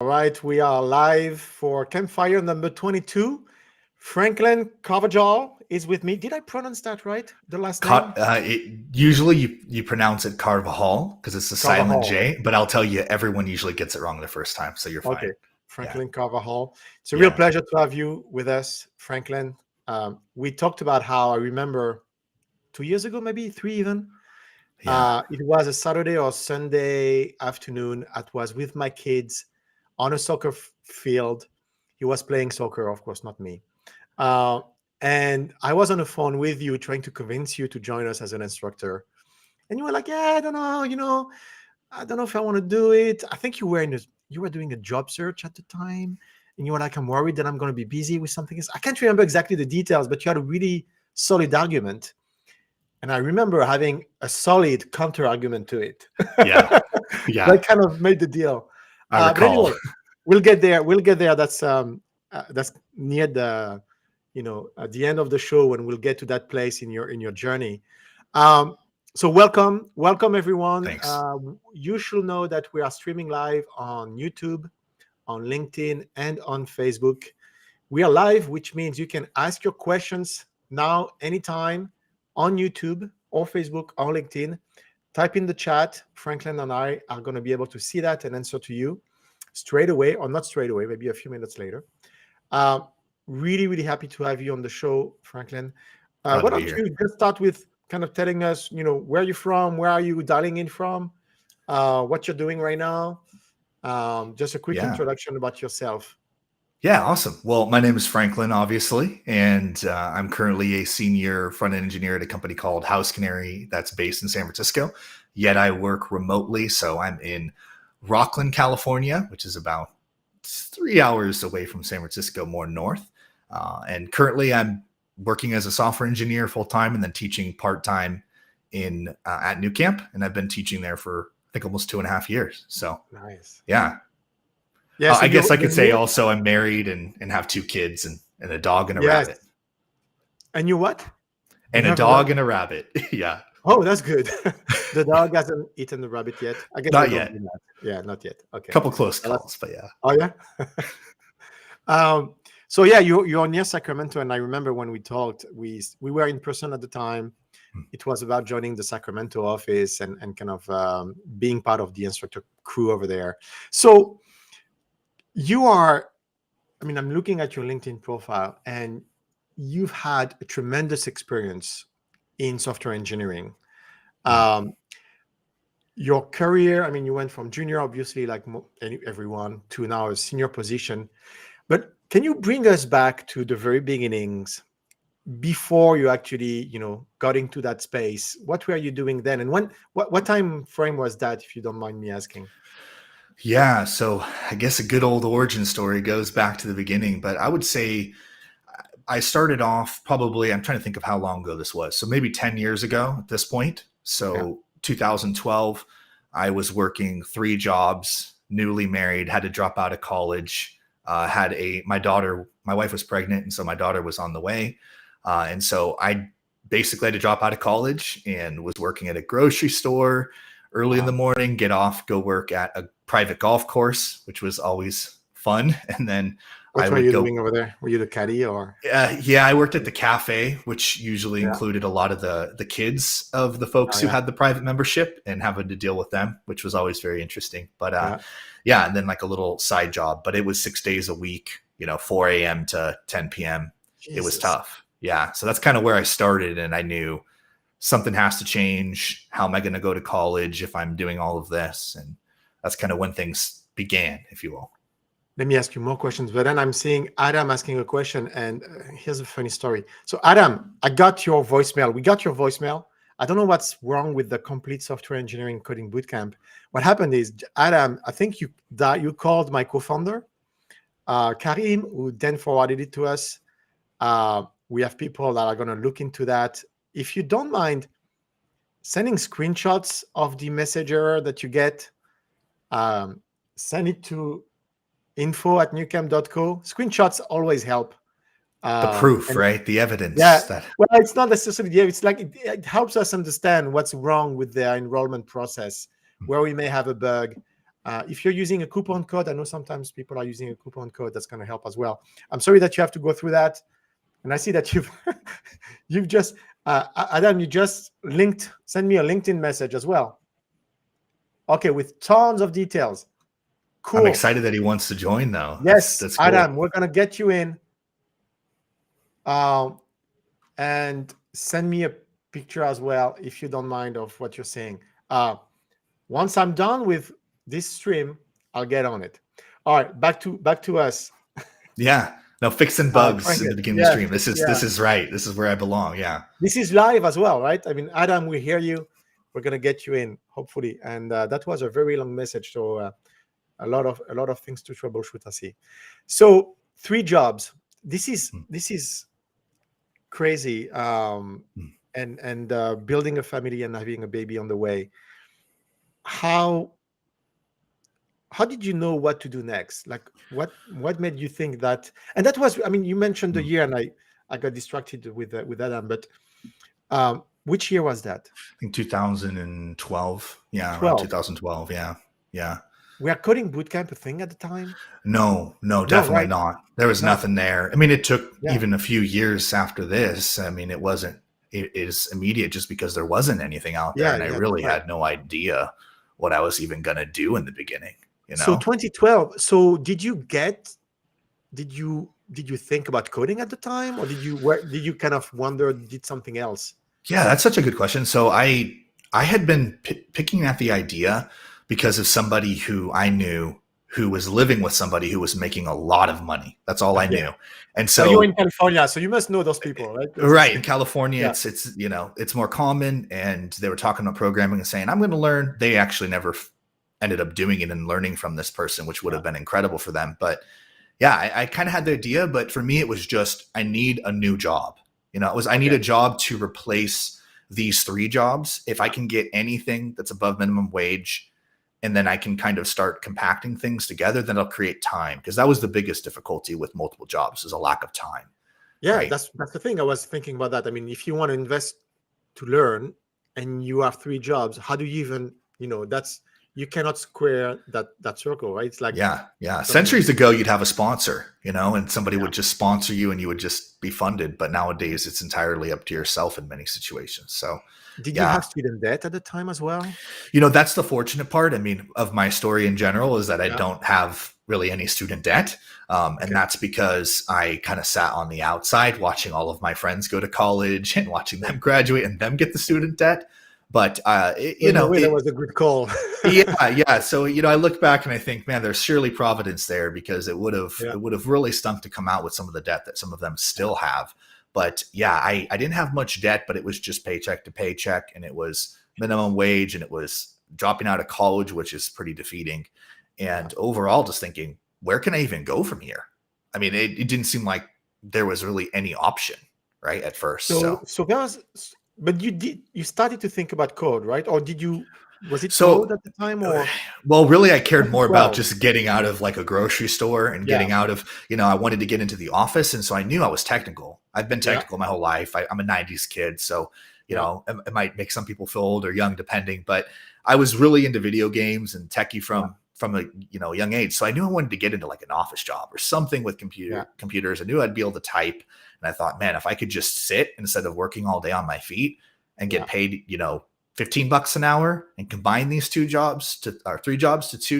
All right, we are live for Campfire number 22. Franklin Carvajal is with me. Did I pronounce that right? The last name? Usually you pronounce it Carvajal because it's a silent Carvajal. J, but I'll tell you, everyone usually gets it wrong the first time, so you're Okay, fine. Yeah, Franklin Carvajal. It's a real yeah, pleasure to have you with us, Franklin. We talked about how I remember 2 years ago, maybe three even. yeah. It was a Saturday or Sunday afternoon. I was with my kids on a soccer field. He was playing soccer, of course, not me. Uh, and I was on the phone with you trying to convince you to join us as an instructor. And you were like, yeah, I don't know, I don't know if I want to do it. I think you were doing a job search at the time. And you were like, I'm worried that I'm going to be busy with something else. I can't remember exactly the details, but you had a really solid argument. And I remember having a solid counter argument to it. Yeah, yeah. That kind of made the deal. I But anyway, recall. we'll get there. We'll get there. That's near the at the end of the show when we'll get to that place in your journey. Um, so welcome everyone. Thanks. You should know that we are streaming live on YouTube, on LinkedIn, and on Facebook. We are live, which means you can ask your questions now, anytime, on YouTube or Facebook or LinkedIn. Type in the chat. Franklin and I are going to be able to see that and answer to you straight away, or not straight away, maybe a few minutes later. Uh, really happy to have you on the show, Franklin. Glad Why to be don't here. you just start with kind of telling us, where you're from, where are you dialing in from, what you're doing right now. Just a quick Yeah, introduction about yourself. yeah. Awesome. Well, my name is Franklin, obviously, and I'm currently a senior front end engineer at a company called House Canary that's based in San Francisco. Yet I work remotely, so I'm in Rockland, California, which is about 3 hours away from San Francisco, more north. And currently, I'm working as a software engineer full time, and then teaching part time in at New Camp, and I've been teaching there for I think almost 2.5 years. So Nice. yeah, Yeah. So I guess I you're could say new. also I'm married and have two kids and a dog and a Yes. rabbit And you what? and You a have a dog rabbit? and a rabbit. Yeah, Oh, that's good. The dog hasn't eaten the rabbit yet. I guess they not don't yet. do that. Yeah, not yet. Okay. Couple close Well, calls, but yeah, oh yeah. um, so yeah, you're near Sacramento, and I remember when we talked, we were in person at the time. It was about joining the Sacramento office and kind of being part of the instructor crew over there. So you are, I mean, I'm looking at your LinkedIn profile, and you've had a tremendous experience in software engineering. Um, your career, I mean, you went from junior, obviously, like everyone, to now a senior position. But can you bring us back to the very beginnings before you actually, got into that space? What were you doing then? And what time frame was that, if you don't mind me asking? yeah. So I guess a good old origin story goes back to the beginning, but I would say I started off probably, I'm trying to think of how long ago this was. So maybe 10 years ago at this point. Yeah. So 2012, I was working 3 jobs, newly married, had to drop out of college, my wife was pregnant. And so my daughter was on the way. And so I basically had to drop out of college and was working at a grocery store early in the Wow. morning, get off, go work at a private golf course, which was always fun. And then I What were would you go doing over there? Were you the caddy or? yeah, I worked at the cafe, which usually Yeah. included a lot of the kids of the folks Oh, who yeah. had the private membership and having to deal with them, which was always very interesting. But Yeah. yeah, and then like a little side job, but it was 6 days a week, 4 a.m. to 10 p.m. It was Jesus. tough. Yeah, so that's kind of where I started, and I knew something has to change. How am I going to go to college if I'm doing all of this? And that's kind of when things began, if you will. Let me ask you more questions. But then I'm seeing Adam asking a question, and here's a funny story. So, Adam, I got your voicemail. We got your voicemail. I don't know what's wrong with the complete software engineering coding bootcamp. What happened is, Adam, I think you called my co-founder, Karim, who then forwarded it to us. We have people that are going to look into that. If you don't mind sending screenshots of the messenger that you get, send it to info@newcamp.co. Screenshots always help. The proof, And right? The yeah, evidence that well, it's not necessarily, yeah, it's like it helps us understand what's wrong with their enrollment process, where we may have a bug. If you're using a coupon code, I know sometimes people are using a coupon code. That's going to help as well. I'm sorry that you have to go through that. And I see that you've just, Adam, you just send me a LinkedIn message as well. Okay, with tons of details. Cool. I'm excited that he wants to join, though. Yes, that's cool. Adam, we're going to get you in. And send me a picture as well, if you don't mind, of what you're saying. Once I'm done with this stream, I'll get on it. All right, back to us. Yeah. No, fixing bugs in the beginning of the stream. This is right. This is where I belong. Yeah. This is live as well, right? I mean, Adam, we hear you. We're gonna get you in, hopefully. And that was a very long message, so a lot of things to troubleshoot. I see. So 3 jobs. This is crazy. And building a family and having a baby on the way. How did you know what to do next? Like what made you think that? And that was, I mean, you mentioned the year, and I got distracted with Adam, but which year was that? I think 2012. Yeah, 12. around 2012. Yeah. Were coding bootcamp a thing at the time? No, definitely right? not. There was nothing there. I mean, it took even a few years after this. I mean, it is immediate just because there wasn't anything out there, and I really had no idea what I was even going to do in the beginning. You know? So 2012. So did you think about coding at the time, or did you kind of wonder, did something else? Yeah, that's such a good question. So I had been picking at the idea because of somebody who I knew who was living with somebody who was making a lot of money. That's all I knew. And so you're in California, so you must know those people, right? Right. In California, it's it's more common. And they were talking about programming and saying, I'm going to learn. They actually never ended up doing it and learning from this person, which would have been incredible for them. But yeah, I kind of had the idea, but for me, it was just, I need a new job. I need a job to replace these 3 jobs. If I can get anything that's above minimum wage, and then I can kind of start compacting things together, then I'll create time. Because that was the biggest difficulty with multiple jobs, is a lack of time. Yeah, right? That's the thing. I was thinking about that. I mean, if you want to invest to learn and you have 3 jobs, how do you even, you cannot square that circle, right? It's like, yeah. Centuries ago, you'd have a sponsor, and somebody would just sponsor you and you would just be funded. But nowadays, it's entirely up to yourself in many situations. So did you have student debt at the time as well? That's the fortunate part. I mean, of my story in general is that I don't have really any student debt. And that's because I kind of sat on the outside watching all of my friends go to college and watching them graduate and them get the student debt. But, that was a good call. Yeah. So, I look back and I think, man, there's surely providence there, because it would have really stunk to come out with some of the debt that some of them still have. But yeah, I didn't have much debt, but it was just paycheck to paycheck, and it was minimum wage, and it was dropping out of college, which is pretty defeating. And overall, just thinking, where can I even go from here? I mean, it didn't seem like there was really any option, right, at first. So that was, but you started to think about code, right? Or was it code at the time? Or well, really, I cared more about just getting out of like a grocery store and getting out of, I wanted to get into the office. And so I knew I was technical. I've been technical my whole life. I'm a 90s kid. So, it might make some people feel old or young, depending, but I was really into video games and techie from a young age. So I knew I wanted to get into like an office job or something with computers. I knew I'd be able to type. And I thought, man, if I could just sit instead of working all day on my feet and get paid, $15 an hour, and combine these 3 jobs to 2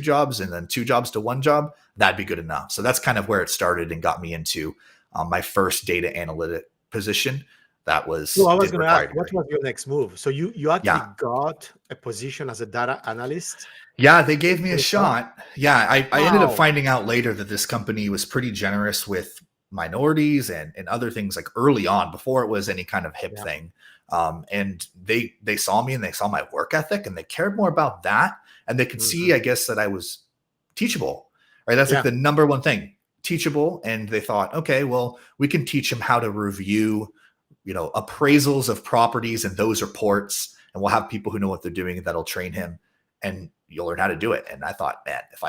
jobs, and then 2 jobs to 1 job, that'd be good enough. So that's kind of where it started and got me into my first data analytic position. That was. So I was going to ask, what was your next move? So you actually got a position as a data analyst? Yeah, they gave me a shot. Yeah, I ended up finding out later that this company was pretty generous with minorities and other things, like early on, before it was any kind of hip thing. And they saw me and they saw my work ethic, and they cared more about that. And they could see, I guess, that I was teachable, right? That's like the number one thing, teachable. And they thought, okay, well, we can teach him how to review, appraisals of properties and those reports. And we'll have people who know what they're doing, and that'll train him, and you'll learn how to do it. And I thought, man, if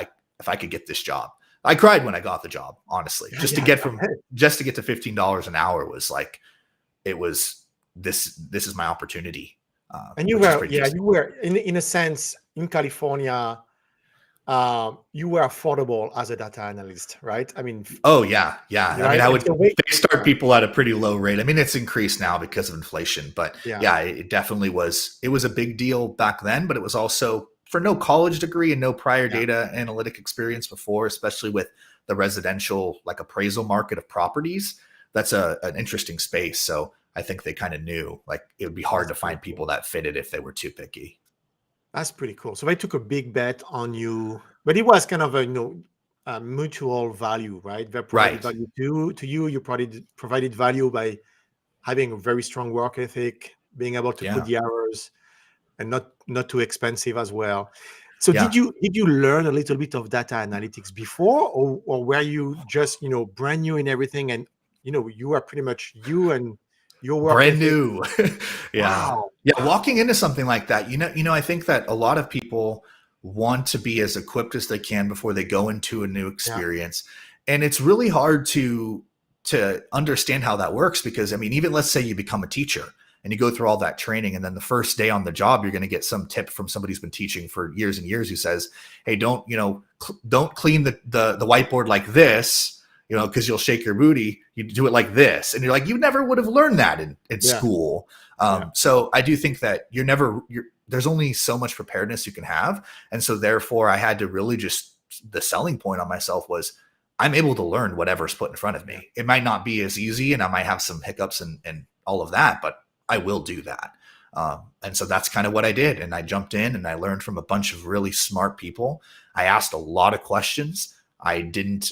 I could get this job, I cried when I got the job, honestly, just to get to $15 an hour was like, it was, this is my opportunity. And you were in a sense in California. you were affordable as a data analyst, right? I mean, Oh yeah, yeah. I mean, right? I And would so they start people at a pretty low rate. I mean, it's increased now because of inflation, but yeah, yeah, it definitely was. It was a big deal back then, but it was also for no college degree and no prior yeah, data analytic experience before, especially with the residential like appraisal market of properties. That's an interesting space. So I think they kind of knew like it would be hard that's to pretty find cool. people that fitted if they were too picky. That's pretty cool. So they took a big bet on you, but it was kind of a a mutual value, right? They provided Right. value to you. You provided value by having a very strong work ethic, being able to put Yeah. the hours, and not too expensive as well. So Yeah. did you learn a little bit of data analytics before, or were you just brand new in everything, and you are pretty much you and your work Brand ethic? new. Yeah. Wow. Yeah. Walking into something like that, I think that a lot of people want to be as equipped as they can before they go into a new Yeah. experience. And it's really hard to understand how that works because I mean, even let's say you become a teacher and you go through all that training, and then the first day on the job, you're going to get some tip from somebody who's been teaching for years and years who says, hey, don't clean the whiteboard like this, because you'll shake your booty. You do it like this. And you're like, you never would have learned that in Yeah. school. Yeah. So I do think that there's only so much preparedness you can have. And so therefore I had to really just, the selling point on myself was I'm able to learn whatever's put in front of me. It might not be as easy and I might have some hiccups and all of that, but I will do that. And so that's kind of what I did. And I jumped in and I learned from a bunch of really smart people. I asked a lot of questions. I didn't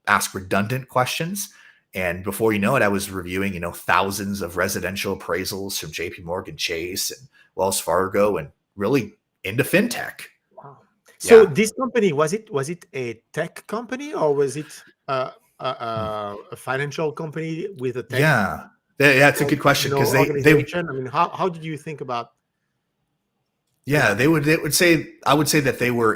ask redundant questions. And before you know it, I was reviewing, thousands of residential appraisals from JP Morgan Chase and Wells Fargo and really into fintech. Wow. So Yeah. this company, was it a tech company, or was it a financial company with a tech Yeah. That's a good question because they organization? I mean, how did you think about yeah, that? they would say, I would say that they were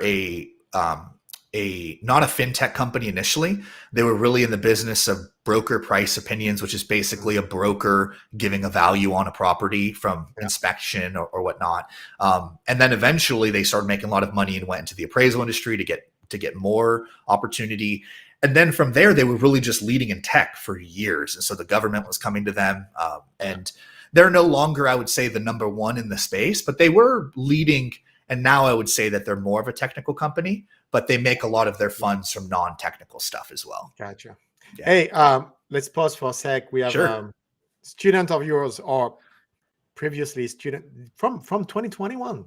not a fintech company initially. They were really in the business of broker price opinions, which is basically a broker giving a value on a property from Yeah. inspection or whatnot. And then eventually they started making a lot of money and went into the appraisal industry to get more opportunity. And then from there, they were really just leading in tech for years. And so the government was coming to them, and they're no longer, I would say, the number one in the space, but they were leading. And now I would say that they're more of a technical company, but they make a lot of their funds from non-technical stuff as well. Gotcha. Yeah. Hey, let's pause for a sec. We have Sure. student of yours, or previously student from 2021.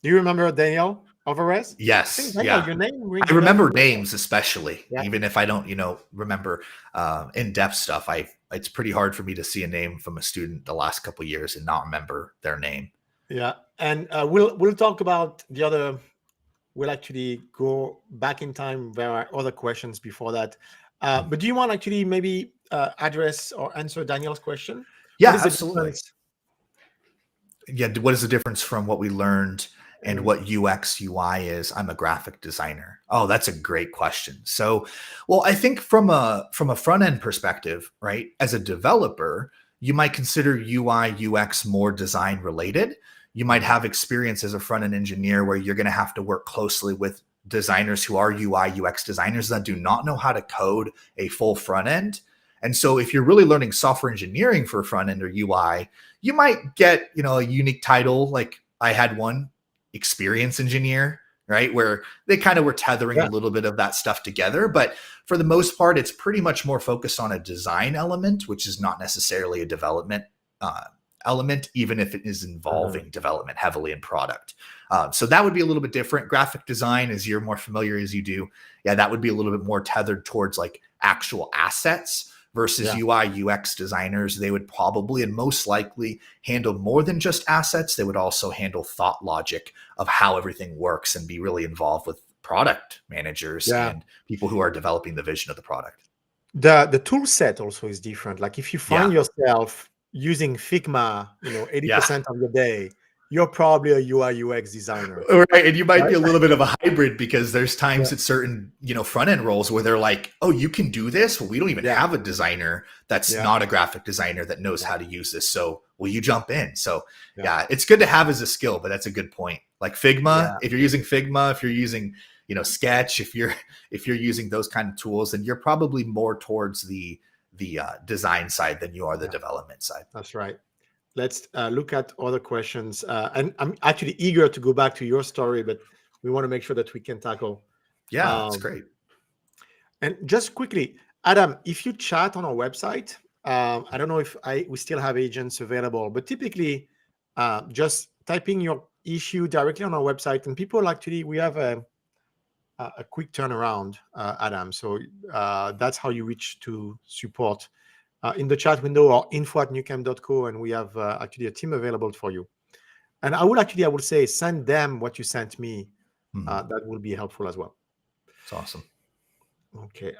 Do you remember Daniel Alvarez? I think Yes. Daniel, Yeah. your name rings I a bell. remember names, especially, Yeah. even if I don't, remember in-depth stuff. It's pretty hard for me to see a name from a student the last couple of years and not remember their name. Yeah, and we'll talk about the other. We'll actually go back in time. There are other questions before that, but do you want to actually maybe address or answer Daniel's question? Yeah, What is the absolutely. difference? Yeah. What is the difference from what we learned and And what UX UI is? I'm a graphic designer. Oh, that's a great question. So, well, I think from a front end perspective, right? As a developer, you might consider UI UX more design related. You might have experience as a front end engineer where you're going to have to work closely with designers who are UI UX designers that do not know how to code a full front end. And so if you're really learning software engineering for front end or UI, you might get, a unique title. Like I had one, experience engineer, right? Where they kind of were tethering a yeah, little bit of that stuff together. But for the most part, it's pretty much more focused on a design element, which is not necessarily a development element, even if it is involving development heavily in product. So that would be a little bit different. Graphic design, as you're more familiar as you do, yeah, that would be a little bit more tethered towards like actual assets versus yeah, UI UX designers. They would probably and most likely handle more than just assets. They would also handle thought logic of how everything works and be really involved with product managers yeah. and people who are developing the vision of the product. The tool set also is different. Like if you find Yeah. yourself using Figma, Yeah. 80% of the day, you're probably a UI UX designer, Right. And you might be right? a little bit of a hybrid because there's Yeah, times at certain, front end roles where they're like, oh, you can do this. Well, we don't even yeah, have a designer that's yeah, not a graphic designer that knows yeah, how to use this. So will you jump in? So yeah, yeah, it's good to have as a skill, but that's a good point. Like Figma, yeah, if you're using Figma, if you're using Sketch, if you're using those kind of tools, then you're probably more towards the design side than you are the development side. That's right. Let's look at other questions. And I'm actually eager to go back to your story, but we want to make sure that we can tackle. Yeah, that's great. And just quickly, Adam, if you chat on our website, I don't know if we still have agents available, but typically just typing your issue directly on our website, and people actually, we have a quick turnaround, Adam. So that's how you reach to support in the chat window or info@newcamp.co, and we have actually a team available for you. And I would say send them what you sent me. That will be helpful as well. It's awesome. Okay.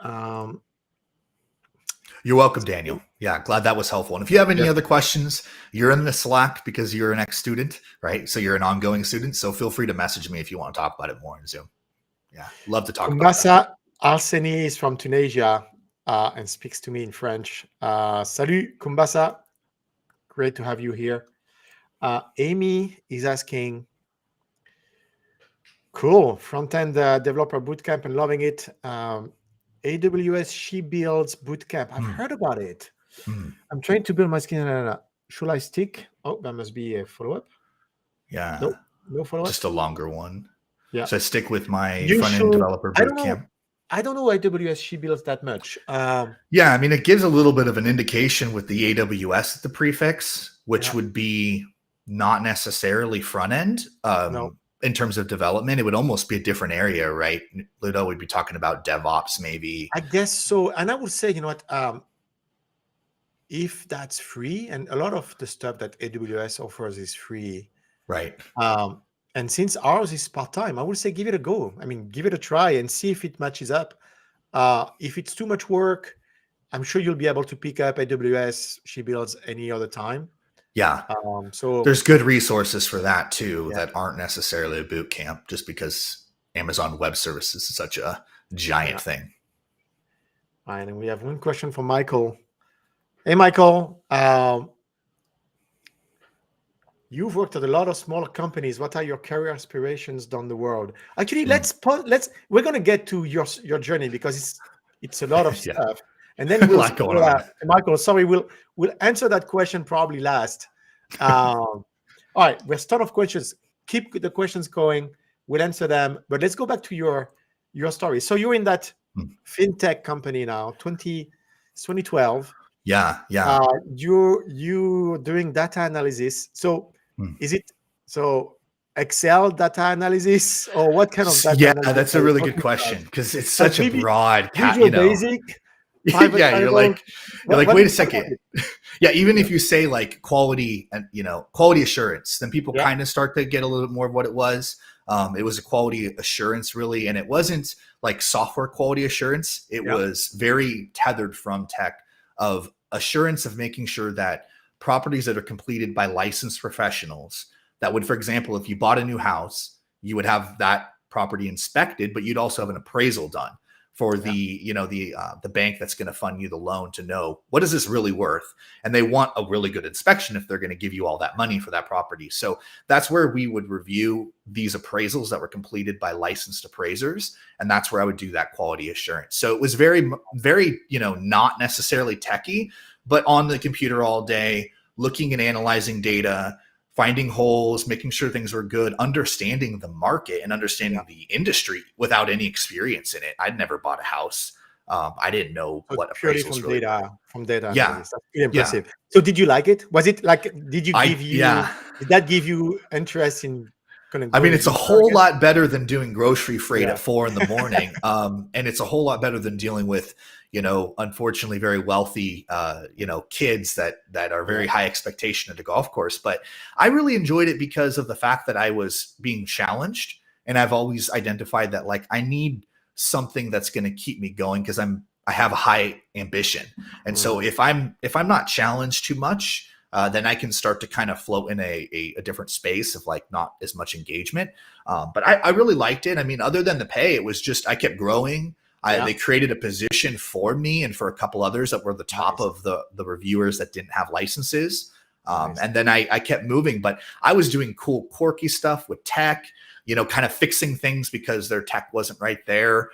You're welcome, Daniel. Yeah, glad that was helpful. And if you have any other questions, you're in the Slack because you're an ex-student, right? So you're an ongoing student. So feel free to message me if you want to talk about it more in Zoom. Yeah, love to talk about that. Arseni is from Tunisia and speaks to me in French. Salut, Kumbasa. Great to have you here. Amy is asking, cool, front-end developer bootcamp and loving it. AWS She Builds Bootcamp. I've heard about it. I'm trying to build my skin. Should I stick? Oh, that must be a follow-up. Yeah. Nope, no follow-up. Just a longer one. Yeah. So I stick with my front-end developer bootcamp. I don't know AWS She Builds that much. Yeah, I mean, it gives a little bit of an indication with the AWS at the prefix, which would be not necessarily front-end. No. In terms of development, it would almost be a different area, right? Ludo would be talking about DevOps, maybe. I guess so. And I would say, you know what, if that's free, and a lot of the stuff that AWS offers is free. Right. And since ours is part-time, I would say give it a go. I mean, give it a try and see if it matches up. If it's too much work, I'm sure you'll be able to pick up AWS She Builds any other time. Yeah. So there's good resources for that too that aren't necessarily a boot camp, just because Amazon Web Services is such a giant thing. All right, and we have one question from Michael. Hey, Michael. You've worked at a lot of smaller companies. What are your career aspirations down the world? Actually, we're going to get to your journey because it's a lot of stuff. And then we'll Michael, sorry, we'll answer that question probably last. All right, there's a ton of questions. Keep the questions going. We'll answer them. But let's go back to your story. So you're in that fintech company now, 2012. Yeah. You're doing data analysis. So is it Excel data analysis or what kind of data analysis? Yeah, that's a really good question because it's such a broad Basic. Yeah, you're like, wait a second. Yeah, even if you say like quality and quality assurance, then people kind of start to get a little bit more of what it was. It was a quality assurance really, and it wasn't like software quality assurance. It was very tethered from tech of assurance of making sure that properties that are completed by licensed professionals that would, for example, if you bought a new house, you would have that property inspected, but you'd also have an appraisal done for the bank that's going to fund you the loan to know what is this really worth. And they want a really good inspection if they're going to give you all that money for that property. So that's where we would review these appraisals that were completed by licensed appraisers. And that's where I would do that quality assurance. So it was very, very, not necessarily techie, but on the computer all day, looking and analyzing data, finding holes, making sure things were good, understanding the market and understanding the industry without any experience in it. I'd never bought a house. I didn't know what appraisals from really data. From data. Yeah. That's pretty impressive. Yeah. So did you like it? Was it like, did that give you interest in kind of it's a whole lot better than doing grocery freight at 4 a.m. And it's a whole lot better than dealing with, unfortunately very wealthy, kids that are very high expectation at a golf course. But I really enjoyed it because of the fact that I was being challenged. And I've always identified that like, I need something that's going to keep me going because I have a high ambition. And so if I'm not challenged too much, then I can start to kind of float in a different space of like not as much engagement. But I really liked it. I mean, other than the pay, it was just, I kept growing. They created a position for me and for a couple others that were the top of the reviewers that didn't have licenses. Nice. And then I kept moving, but I was doing cool, quirky stuff with tech, kind of fixing things because their tech wasn't right there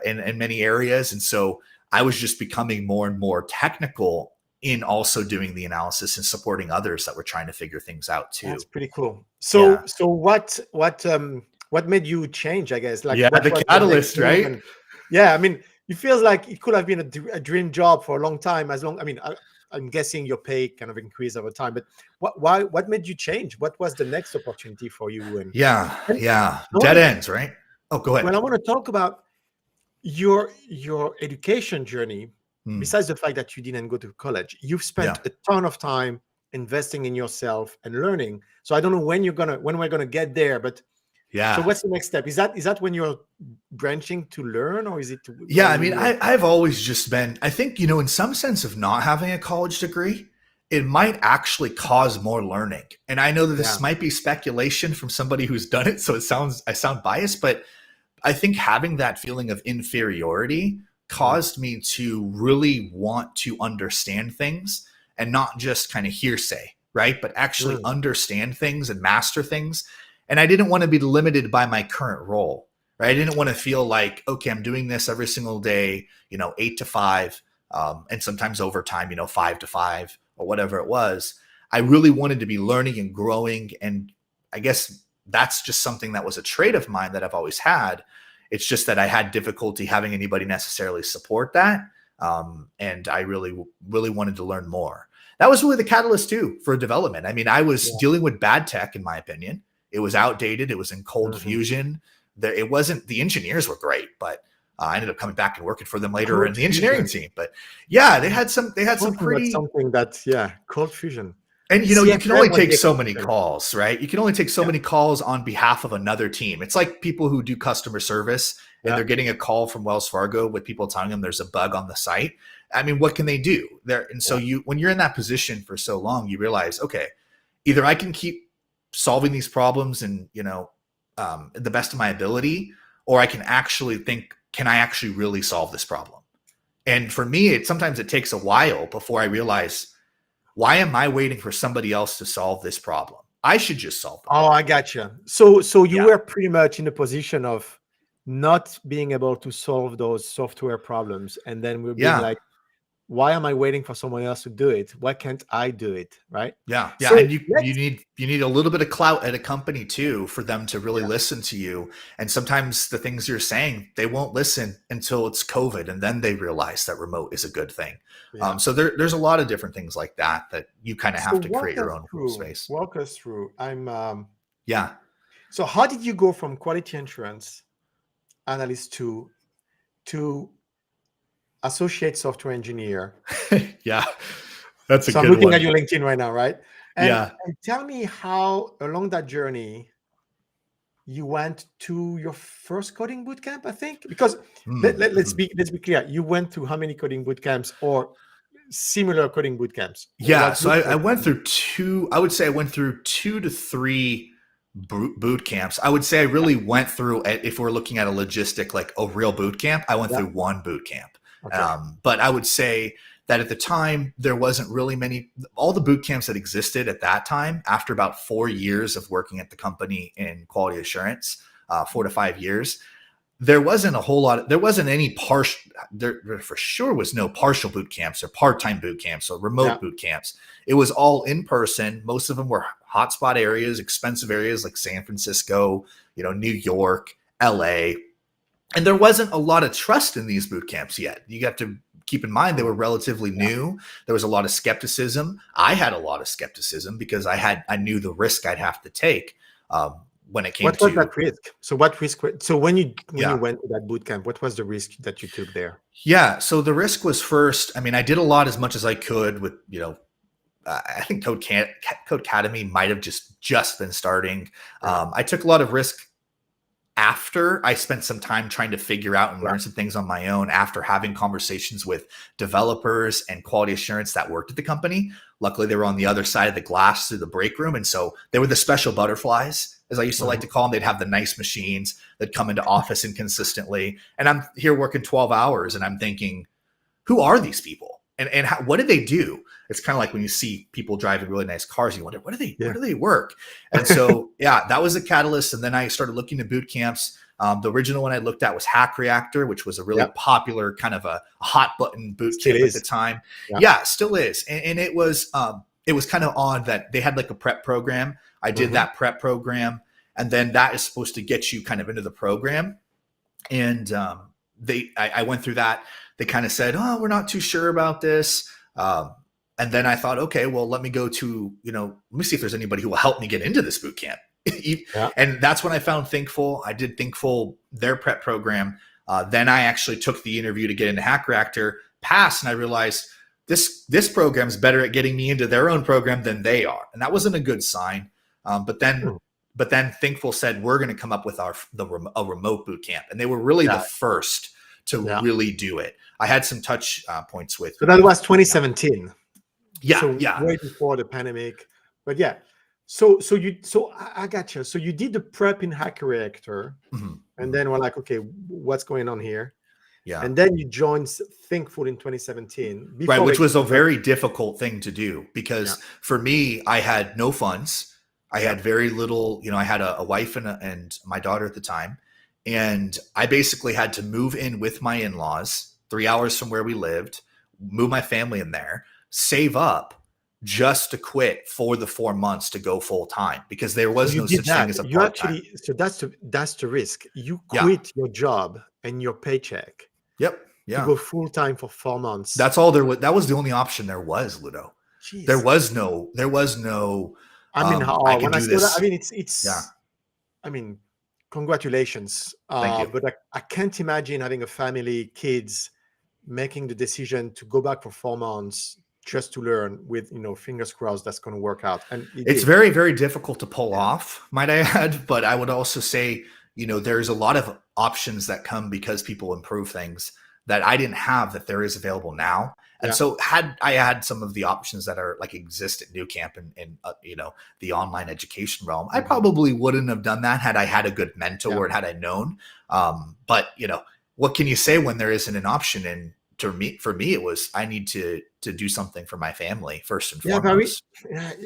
in many areas. And so I was just becoming more and more technical in also doing the analysis and supporting others that were trying to figure things out too. That's pretty cool. So what made you change, I guess? Like, what The was catalyst, the next move? right? And yeah, I mean, it feels like it could have been a dream job for a long time. I'm guessing your pay kind of increased over time, but what made you change? What was the next opportunity for you? And Yeah. I Dead wanna- ends, right? Oh, go ahead. well, I want to talk about your education journey. Besides the fact that you didn't go to college, you've spent a ton of time investing in yourself and learning. So I don't know when we're gonna get there, but so what's the next step? Is that when you're branching to learn, or is it I mean, I've always just been, I think, in some sense of not having a college degree, it might actually cause more learning. And I know that this might be speculation from somebody who's done it, so I sound biased, but I think having that feeling of inferiority caused me to really want to understand things and not just kind of hearsay, right? But actually understand things and master things. And I didn't want to be limited by my current role, right? I didn't want to feel like, okay, I'm doing this every single day, 8 to 5, and sometimes overtime, 5 to 5 or whatever it was. I really wanted to be learning and growing. And I guess that's just something that was a trait of mine that I've always had. It's just that I had difficulty having anybody necessarily support that. And I really, really wanted to learn more. That was really the catalyst too for development. I mean, I was dealing with bad tech, in my opinion. It was outdated. It was in cold fusion. It wasn't, the engineers were great, but I ended up coming back and working for them later in the engineering team. But they had some pretty something that cold fusion. And you can only take so many calls, right? You can only take so many calls on behalf of another team. It's like people who do customer service and they're getting a call from Wells Fargo with people telling them there's a bug on the site. I mean, what can they do there? And so when you're in that position for so long, you realize, okay, either I can keep solving these problems and the best of my ability, or I can actually think, can I actually really solve this problem? And for me, sometimes it takes a while before I realize, why am I waiting for somebody else to solve this problem? I should just solve it. Oh, I got you. So you were pretty much in a position of not being able to solve those software problems, and then we're being like, why am I waiting for someone else to do it? Why can't I do it? Right? Yeah. So and you need a little bit of clout at a company too for them to really listen to you. And sometimes the things you're saying, they won't listen until it's COVID, and then they realize that remote is a good thing. So there's a lot of different things like that you kind of have to create your own space. Walk us through. So how did you go from quality assurance analyst to associate software engineer? That's a good one. So I'm looking at your LinkedIn right now, right? And tell me how along that journey you went to your first coding bootcamp, I think, because let's be clear. You went through how many coding bootcamps or similar coding bootcamps? So I went through I would say I went through 2 to 3 boot camps. I would say I really went through, if we're looking at a logistic, like a real boot camp, I went through 1 boot camp. Okay. But I would say that at the time, there wasn't really many, all the boot camps that existed at that time, after about 4 years of working at the company in quality assurance, 4 to 5 years, there wasn't a whole lot, there wasn't any there for sure was no partial boot camps or part-time boot camps or remote boot camps. It was all in person. Most of them were hotspot areas, expensive areas like San Francisco, New York, LA. And there wasn't a lot of trust in these boot camps yet. You have to keep in mind they were relatively new. There was a lot of skepticism. I had a lot of skepticism because I knew the risk I'd have to take when it came to. What was that risk? So what risk? So when you went to that boot camp, what was the risk that you took there? Yeah. So the risk was, first, I mean, I did a lot as much as I could with, I think Code Academy might have just been starting. I took a lot of risk after I spent some time trying to figure out and learn some things on my own, after having conversations with developers and quality assurance that worked at the company. Luckily, they were on the other side of the glass through the break room. And so they were the special butterflies, as I used to like to call them. They'd have the nice machines that come into office inconsistently. And I'm here working 12 hours and I'm thinking, who are these people? and what do they do? It's kind of like when you see people driving really nice cars, you wonder, where do they work? And so, yeah, that was a catalyst. And then I started looking at boot camps. The original one I looked at was Hack Reactor, which was a really popular kind of a hot button boot camp at the time. Yeah, still is. And it was kind of odd that they had like a prep program. I did that prep program, and then that is supposed to get you kind of into the program. And I went through that. They kind of said, oh, we're not too sure about this. And then I thought, okay, well, let me go to, let me see if there's anybody who will help me get into this boot camp. And that's when I found Thinkful. I did Thinkful, their prep program. Then I actually took the interview to get into Hack Reactor, passed, and I realized this program is better at getting me into their own program than they are. And that wasn't a good sign. But then Thinkful said, we're going to come up with a remote boot camp. And they were really the first to really do it. I had some touch points with. So that was 2017. So way before the pandemic. But yeah, so I got you. So you did the prep in Hack Reactor, and then we're like, okay, what's going on here? Yeah, and then you joined Thinkful in 2017, right? Which was a very difficult thing to do because for me, I had no funds. I had very little. I had a wife and my daughter at the time. And I basically had to move in with my in-laws 3 hours from where we lived, move my family in there, save up just to quit for the 4 months to go full time because there was no such thing as a part-time. So that's the risk. You quit your job and your paycheck. Yep. Yeah. To go full time for 4 months. That's all there was. That was the only option there was, Ludo. Jeez. There was no. I mean, when I saw that, I mean, it's. Yeah. I mean. Congratulations. Thank you. But I can't imagine having a family, kids, making the decision to go back for 4 months just to learn with, fingers crossed that's going to work out. And it's very, very difficult to pull off, might I add. But I would also say, there's a lot of options that come because people improve things that I didn't have that there is available now. And so had I had some of the options that are like exist at New Camp and the online education realm, I probably wouldn't have done that had I had a good mentor and had I known. But what can you say when there isn't an option? And for me, it was I need to do something for my family first and foremost.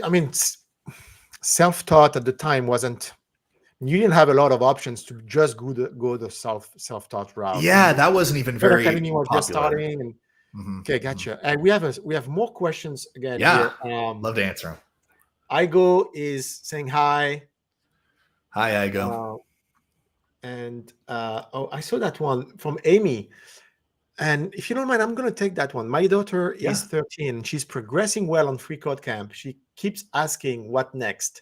I mean, self-taught at the time wasn't. You didn't have a lot of options to just go the self-taught route. Yeah, that wasn't even very popular. Just starting and. Okay, gotcha. And we have more questions again. Yeah, here. Love to answer them. Igo is saying hi. Hi, Igo. I saw that one from Amy. And if you don't mind, I'm going to take that one. My daughter is 13. She's progressing well on Free Code Camp. She keeps asking, what next?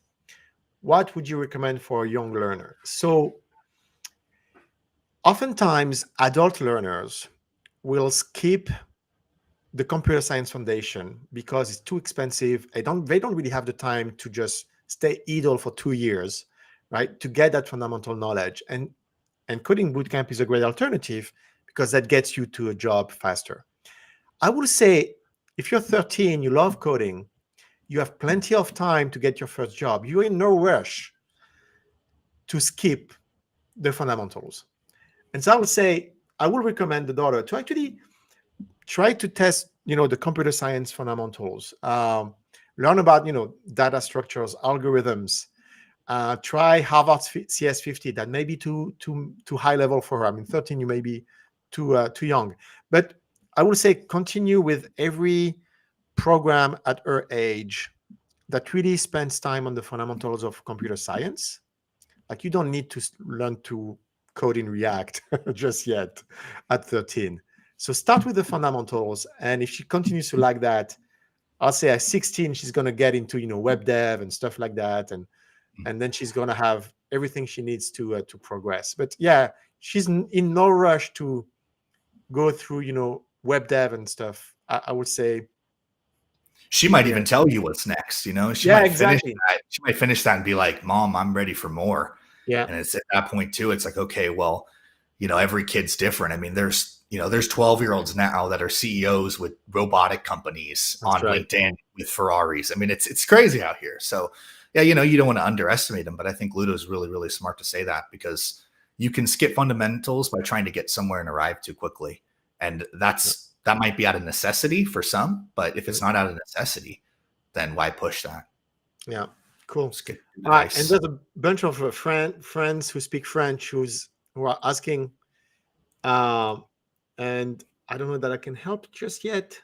What would you recommend for a young learner? So oftentimes, adult learners will skip the computer science foundation because it's too expensive. They don't really have the time to just stay idle for 2 years, right? To get that fundamental knowledge. And coding bootcamp is a great alternative because that gets you to a job faster. I would say if you're 13, you love coding, you have plenty of time to get your first job. You're in no rush to skip the fundamentals. And so I would say, I will recommend the daughter to actually try to test, the computer science fundamentals. Learn about, data structures, algorithms. Try Harvard CS50. That may be too high level for her. I mean, 13, you may be too young. But I would say continue with every program at her age that really spends time on the fundamentals of computer science. Like you don't need to learn to code in React just yet at 13. So start with the fundamentals. And if she continues to like that, I'll say at 16, she's going to get into, web dev and stuff like that. And then she's going to have everything she needs to progress. But yeah, she's in no rush to go through, web dev and stuff. I would say. She might even tell you what's next, She might exactly. Finish that. She might finish that and be like, Mom, I'm ready for more. Yeah. And it's at that point too, it's like, okay, well, every kid's different. I mean, there's 12-year-olds now that are CEOs with robotic companies on LinkedIn with Ferraris. I mean, it's crazy out here. So yeah, you don't want to underestimate them, but I think Ludo's really, really smart to say that because you can skip fundamentals by trying to get somewhere and arrive too quickly. And that's that might be out of necessity for some, but if it's not out of necessity, then why push that? Yeah, cool. Just get All right, and advice. there's a bunch of friends who speak French who are asking, and I don't know that I can help just yet.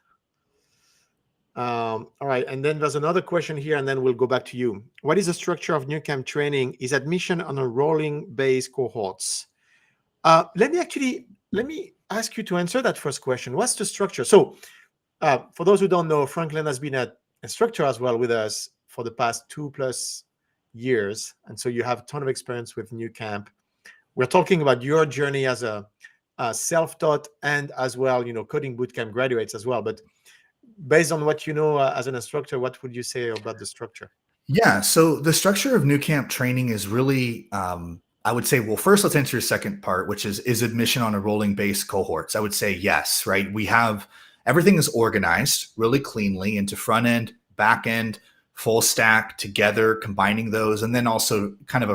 All right, and then there's another question here, and then we'll go back to you. What is the structure of new camp training? Is admission on a rolling base cohorts? Let me ask you to answer that first question. What's the structure? So, for those who don't know, Franklin has been a instructor as well with us for the past 2+ years, and so you have a ton of experience with new camp. We're talking about your journey as a self-taught and as well, coding bootcamp graduates as well. But based on what you know as an instructor, what would you say about the structure? Yeah. So the structure of new camp training is really, I would say, well, first let's answer your second part, which is admission on a rolling base cohorts. I would say yes, right? We have everything is organized really cleanly into front end, back end, full stack together, combining those, and then also kind of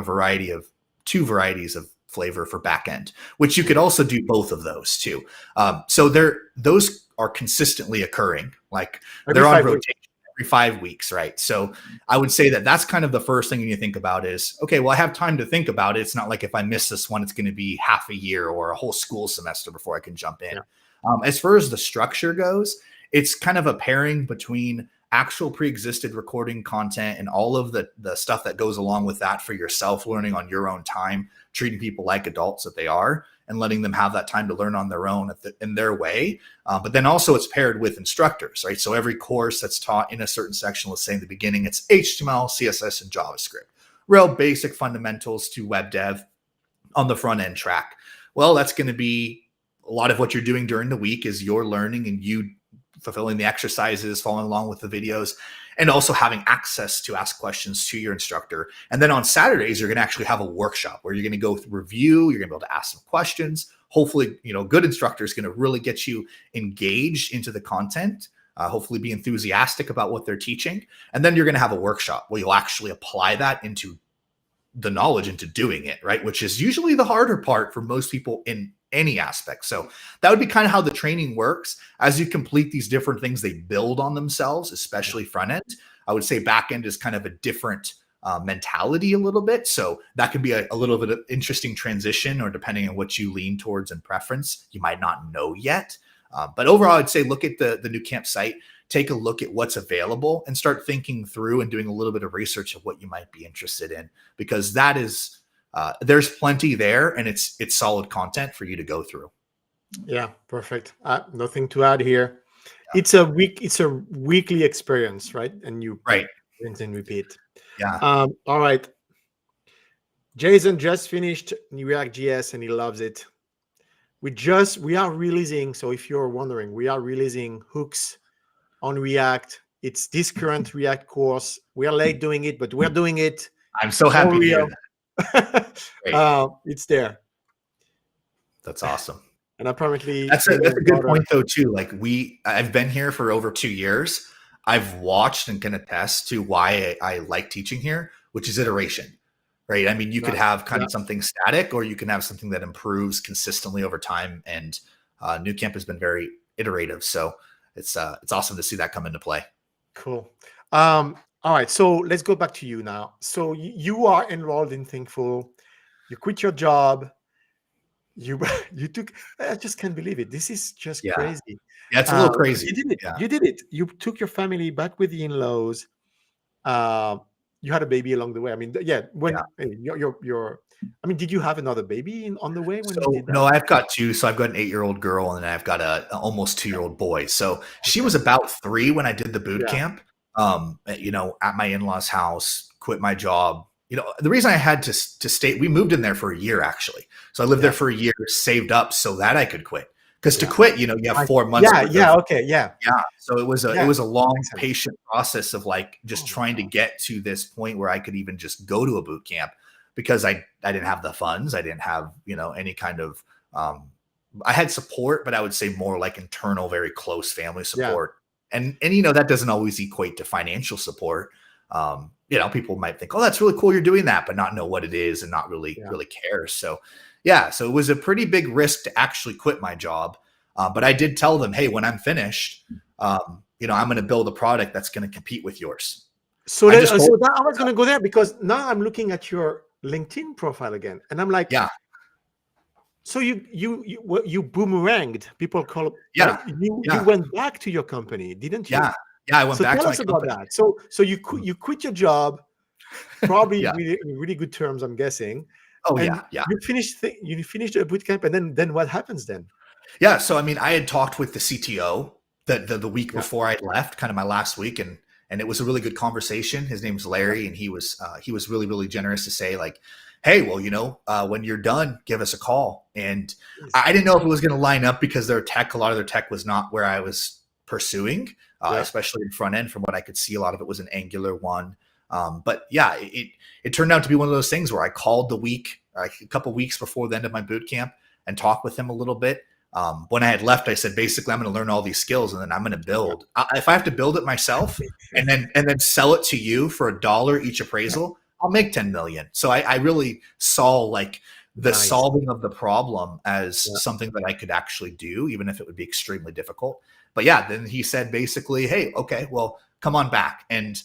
two varieties of flavor for back end, which you could also do both of those too. So those are consistently occurring, like they're on rotation every 5 weeks, right? So I would say that that's kind of the first thing you think about is, okay, well, I have time to think about it. It's not like if I miss this one, it's going to be half a year or a whole school semester before I can jump in. Yeah. As far as the structure goes, it's kind of a pairing between actual pre-existed recording content and all of the stuff that goes along with that for yourself, learning on your own time, treating people like adults that they are, and letting them have that time to learn on their own in their way. But then also it's paired with instructors, right? So every course that's taught in a certain section, let's say in the beginning, it's HTML, CSS, and JavaScript, real basic fundamentals to web dev on the front end track. Well, that's going to be a lot of what you're doing during the week is you're learning and you fulfilling the exercises, following along with the videos, and also having access to ask questions to your instructor. And then on Saturdays, you're going to actually have a workshop where you're going to go through review. You're going to be able to ask some questions. Hopefully, good instructor is going to really get you engaged into the content, hopefully be enthusiastic about what they're teaching. And then you're going to have a workshop where you'll actually apply that into the knowledge, into doing it, right? Which is usually the harder part for most people in any aspect. So that would be kind of how the training works. As you complete these different things, they build on themselves, especially front end. I would say back end is kind of a different mentality a little bit. So that can be a little bit of interesting transition, or depending on what you lean towards and preference, you might not know yet. But overall, I'd say look at the new camp site, take a look at what's available, and start thinking through and doing a little bit of research of what you might be interested in, because that is there's plenty there, and it's solid content for you to go through. Yeah, perfect. Nothing to add here. Yeah. It's a weekly experience, right? And you rinse and repeat. Yeah. All right. Jason just finished React.js and he loves it. We are releasing. So if you're wondering, we are releasing hooks on React. It's this current React course. We are late doing it, but we're doing it. I'm so happy to hear that. It's there. That's awesome. And apparently that's a good point though too. Like I've been here for over 2 years. I've watched and can attest to why I like teaching here, which is iteration, right? I mean, you could have kind of something static, or you can have something that improves consistently over time. And New Camp has been very iterative, so it's awesome to see that come into play. Cool. All right, so let's go back to you now. So you are enrolled in Thinkful. You quit your job. You took. I just can't believe it. This is just crazy. Yeah, it's a little crazy. You did it. Yeah. You did it. You took your family back with the in-laws. You had a baby along the way. I mean, you're. I mean, did you have another baby on the way when you did that? No, I've got two. So I've got an 8-year-old girl, and then I've got an almost 2-year-old boy. So she was about 3 when I did the boot camp. At my in-laws' house, quit my job. The reason I had to stay, we moved in there for a year actually. So I lived there for a year, saved up so that I could quit. Because to quit, you have 4 months. Yeah. So it was a long, patient process of like just trying to get to this point where I could even just go to a boot camp, because I didn't have the funds. I didn't have, any kind of, I had support, but I would say more like internal, very close family support. And that doesn't always equate to financial support. People might think, oh, that's really cool, you're doing that, but not know what it is and not really care. So it was a pretty big risk to actually quit my job. But I did tell them, hey, when I'm finished, I'm going to build a product that's going to compete with yours. So I just told I was going to go there because now I'm looking at your LinkedIn profile again, and I'm like, yeah, so you boomeranged, people call it, yeah, right? You yeah, went back to your company, didn't you? yeah, yeah. I went So back tell to my us about company. that. So you quit your job, probably Yeah. really in really good terms, I'm guessing, Oh and yeah, yeah. you finished a boot camp, and then what happens then? Yeah, so I mean, I had talked with the CTO the week Yeah. before I left, kind of my last week, and it was a really good conversation. His name's Yeah. Larry, and he was really really generous to say like, hey, well, when you're done, give us a call. And Yes. I didn't know if it was going to line up because a lot of their tech was not where I was pursuing, Yeah. especially in front end. From what I could see, a lot of it was an Angular one. But yeah, it turned out to be one of those things where I called a couple weeks before the end of my boot camp and talked with him a little bit. When I had left, I said, basically, I'm going to learn all these skills and then I'm going to Yeah. build. If I have to build it myself and then sell it to you for $1 each appraisal, I'll make 10 million. So I really saw like the Nice. solving of the problem as Yeah. something that I could actually do, even if it would be extremely difficult. But yeah, then he said basically, hey, okay, well, come on back. And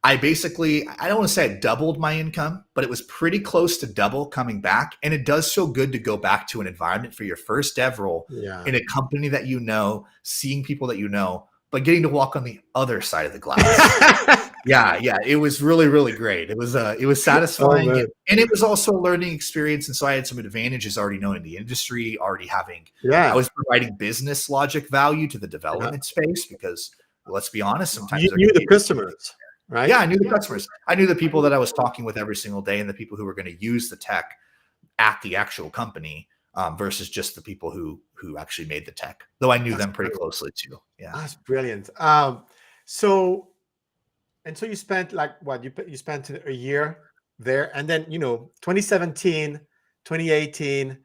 I don't want to say I doubled my income, but it was pretty close to double coming back. And it does feel good to go back to an environment for your first dev role Yeah. in a company that you know, seeing people that you know, but getting to walk on the other side of the glass. Yeah, it was really, really great. It was Oh satisfying, man. and it was also a learning experience. And so I had some advantages already knowing the industry, I Yeah. was providing business logic value to the Yeah. development space because let's be honest, sometimes You there knew can the be customers, yeah, right? I knew the customers. I knew the people that I was talking with every single day and the people who were going to use the tech at the actual company versus just the people who actually made the tech. Though I knew That's them pretty brilliant. closely too. Yeah. That's brilliant. So so you spent like what you spent a year there, and then 2017, 2018,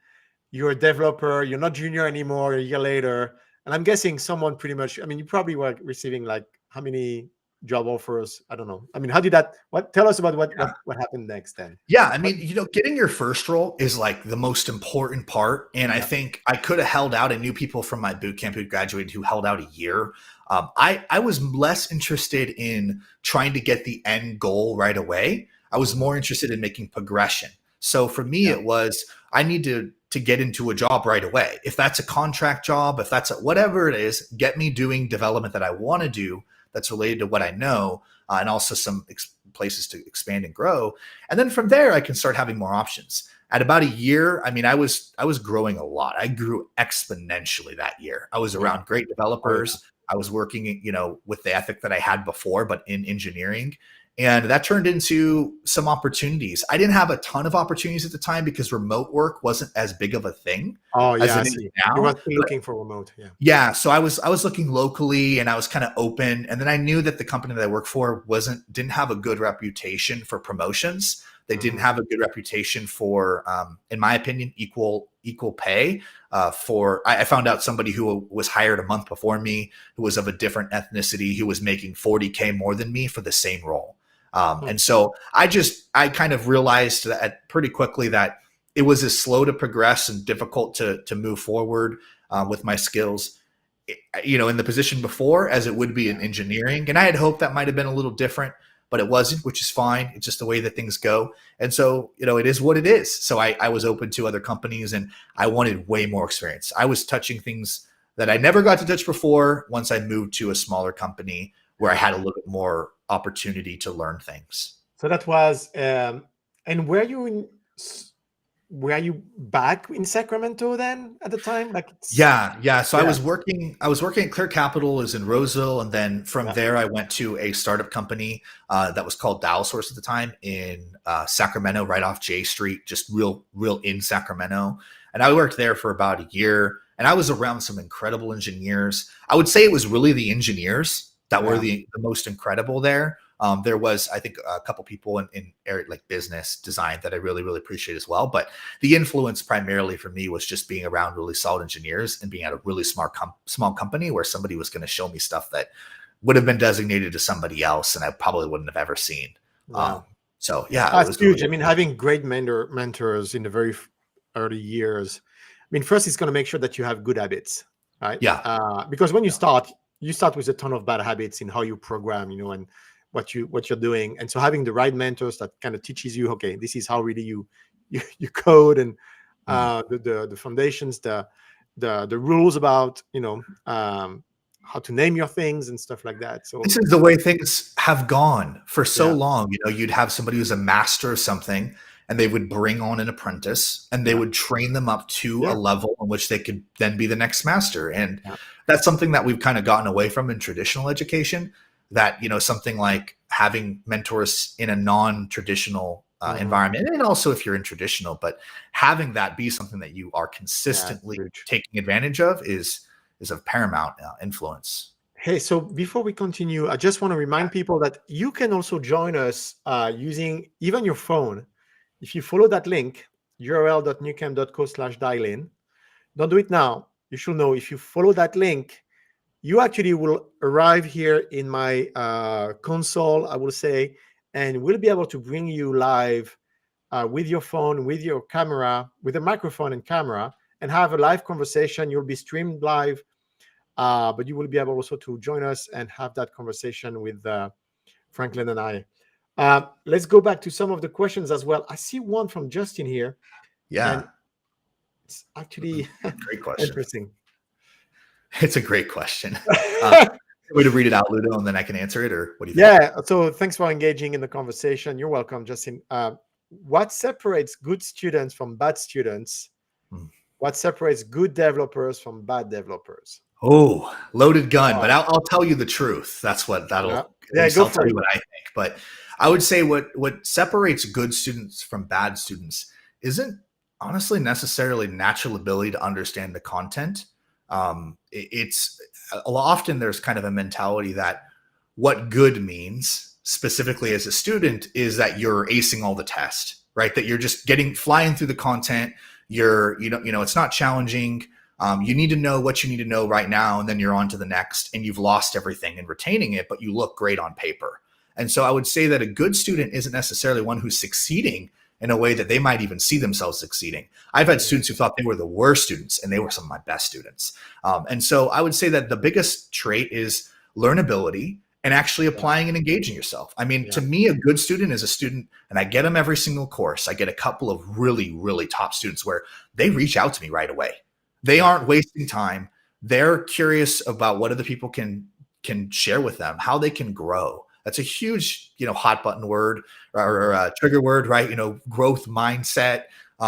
you're a developer, you're not junior anymore a year later, and I'm guessing someone pretty much, I mean, you probably were receiving like how many job offers? I don't know. I mean, how did that, tell us about what happened next then. Yeah, I What? mean, getting your first role is like the most important part. And I Yeah. think I could have held out. I knew people from my boot camp who graduated who held out a year. I was less interested in trying to get the end goal right away. I was Mhm. more interested in making progression. So for me, Yeah. it was I need to get into a job right away. If that's a contract job, if that's whatever it is, get me doing development that I want to do that's related to what I know, and also some places to expand and grow. And then from there, I can start having more options. At about a year, I mean, I was growing a lot. I grew exponentially that year. I was Yeah. around great Oh yeah. developers. I was working, with the ethic that I had before, but in engineering. And that turned into some opportunities. I didn't have a ton of opportunities at the time because remote work wasn't as big of a thing Oh as yeah. I it is see. You were now. still looking for remote. Yeah. Yeah, so I was looking locally and I was kind of open, and then I knew that the company that I work for didn't have a good reputation for promotions. They didn't Mhm. have a good reputation for, in my opinion, equal pay. I found out somebody who was hired a month before me, who was of a different ethnicity, who was making 40K more than me for the same role. Hmm. And so I kind of realized that pretty quickly that it was as slow to progress and difficult to move forward with my skills, in the position before as it would be in engineering. And I had hoped that might have been a little different, but it wasn't, which is fine. It's just the way that things go. And so, it is what it is. So I was open to other companies and I wanted way more experience. I was touching things that I never got to touch before once I moved to a smaller company where I Yeah. had a little bit more opportunity to learn things. So that was, and were you back in Sacramento then at the time? Like, Yeah. So I yeah, was working at Clear Capital is in Roseville, and then from yeah. there I went to a startup company that was called Dial Source at the time in Sacramento, right off J Street, just real in Sacramento. And I worked there for about a year, and I was around some incredible engineers. I would say it was really the engineers that were Yeah. the most incredible there. There was, I think, a couple people in area like business design that I really, really appreciate as well. But the influence primarily for me was just being around really solid engineers and being at a really small company where somebody was going to show me stuff that would have been designated to somebody else and I probably wouldn't have ever seen. Yeah. So yeah, it That's was really, huge. I mean, having great mentors in the very early years. I mean, first, it's going to make sure that you have good habits, right? Yeah. Because when you start with a ton of bad habits in how you program, and what you're doing. And so having the right mentors that kind of teaches you, okay, this is how really you code, and the foundations, the rules about how to name your things and stuff like that. So This is the way things have gone for so yeah, long. You'd have somebody who's a master of something, and they would bring on an apprentice, and they yeah, would train them up to a yeah, level in which they could then be the next master. And yeah, that's something that we've kind of gotten away from in traditional education. That something like having mentors in a non-traditional environment, and also if you're in traditional, but having that be something that you are consistently huge. taking advantage of is of paramount influence. Hey, so before we continue, I just want to remind people that you can also join us using even your phone. If you follow that link, url.newcamp.co/dial-in, don't do it now. You should know, if you follow that link, you actually will arrive here in my console, I will say, and we'll be able to bring you live with your phone, with your camera, with a microphone and camera, and have a live conversation. You'll be streamed live. But you will be able also to join us and have that conversation with Franklin and I. Let's go back to some of the questions as well. I see one from Justin here, and Yeah, it's actually great question. interesting. It's a great question. Way to read it out, Ludo, and then I can answer it, or what do you think? Yeah, so thanks for engaging in the conversation. You're welcome, Justin. What separates good students from bad students? Hmm. What separates good developers from bad developers? Oh, loaded gun, but Wow. I'll tell you the truth. That's what Yeah, at yeah, least go I'll for tell it. you what I think. But I would say what separates good students from bad students isn't honestly necessarily natural ability to understand the content. It's often there's kind of a mentality that what good means specifically as a student is that you're acing all the tests, right? That you're just flying through the content. It's not challenging. You need to know what you need to know right now, and then you're on to the next, and you've lost everything in retaining it, but you look great on paper. And so I would say that a good student isn't necessarily one who's succeeding in a way that they might even see themselves succeeding. I've had students who thought they were the worst students, and they were some of my best students. And so I would say that the biggest trait is learnability and actually applying and engaging yourself. I mean, to me, a good student is a student, and I get them every single course. I get a couple of really, really top students where they reach out to me right away. They aren't wasting time. They're curious about what other people can share with them, how they can grow. That's a huge, hot button word or trigger word, right? Growth mindset,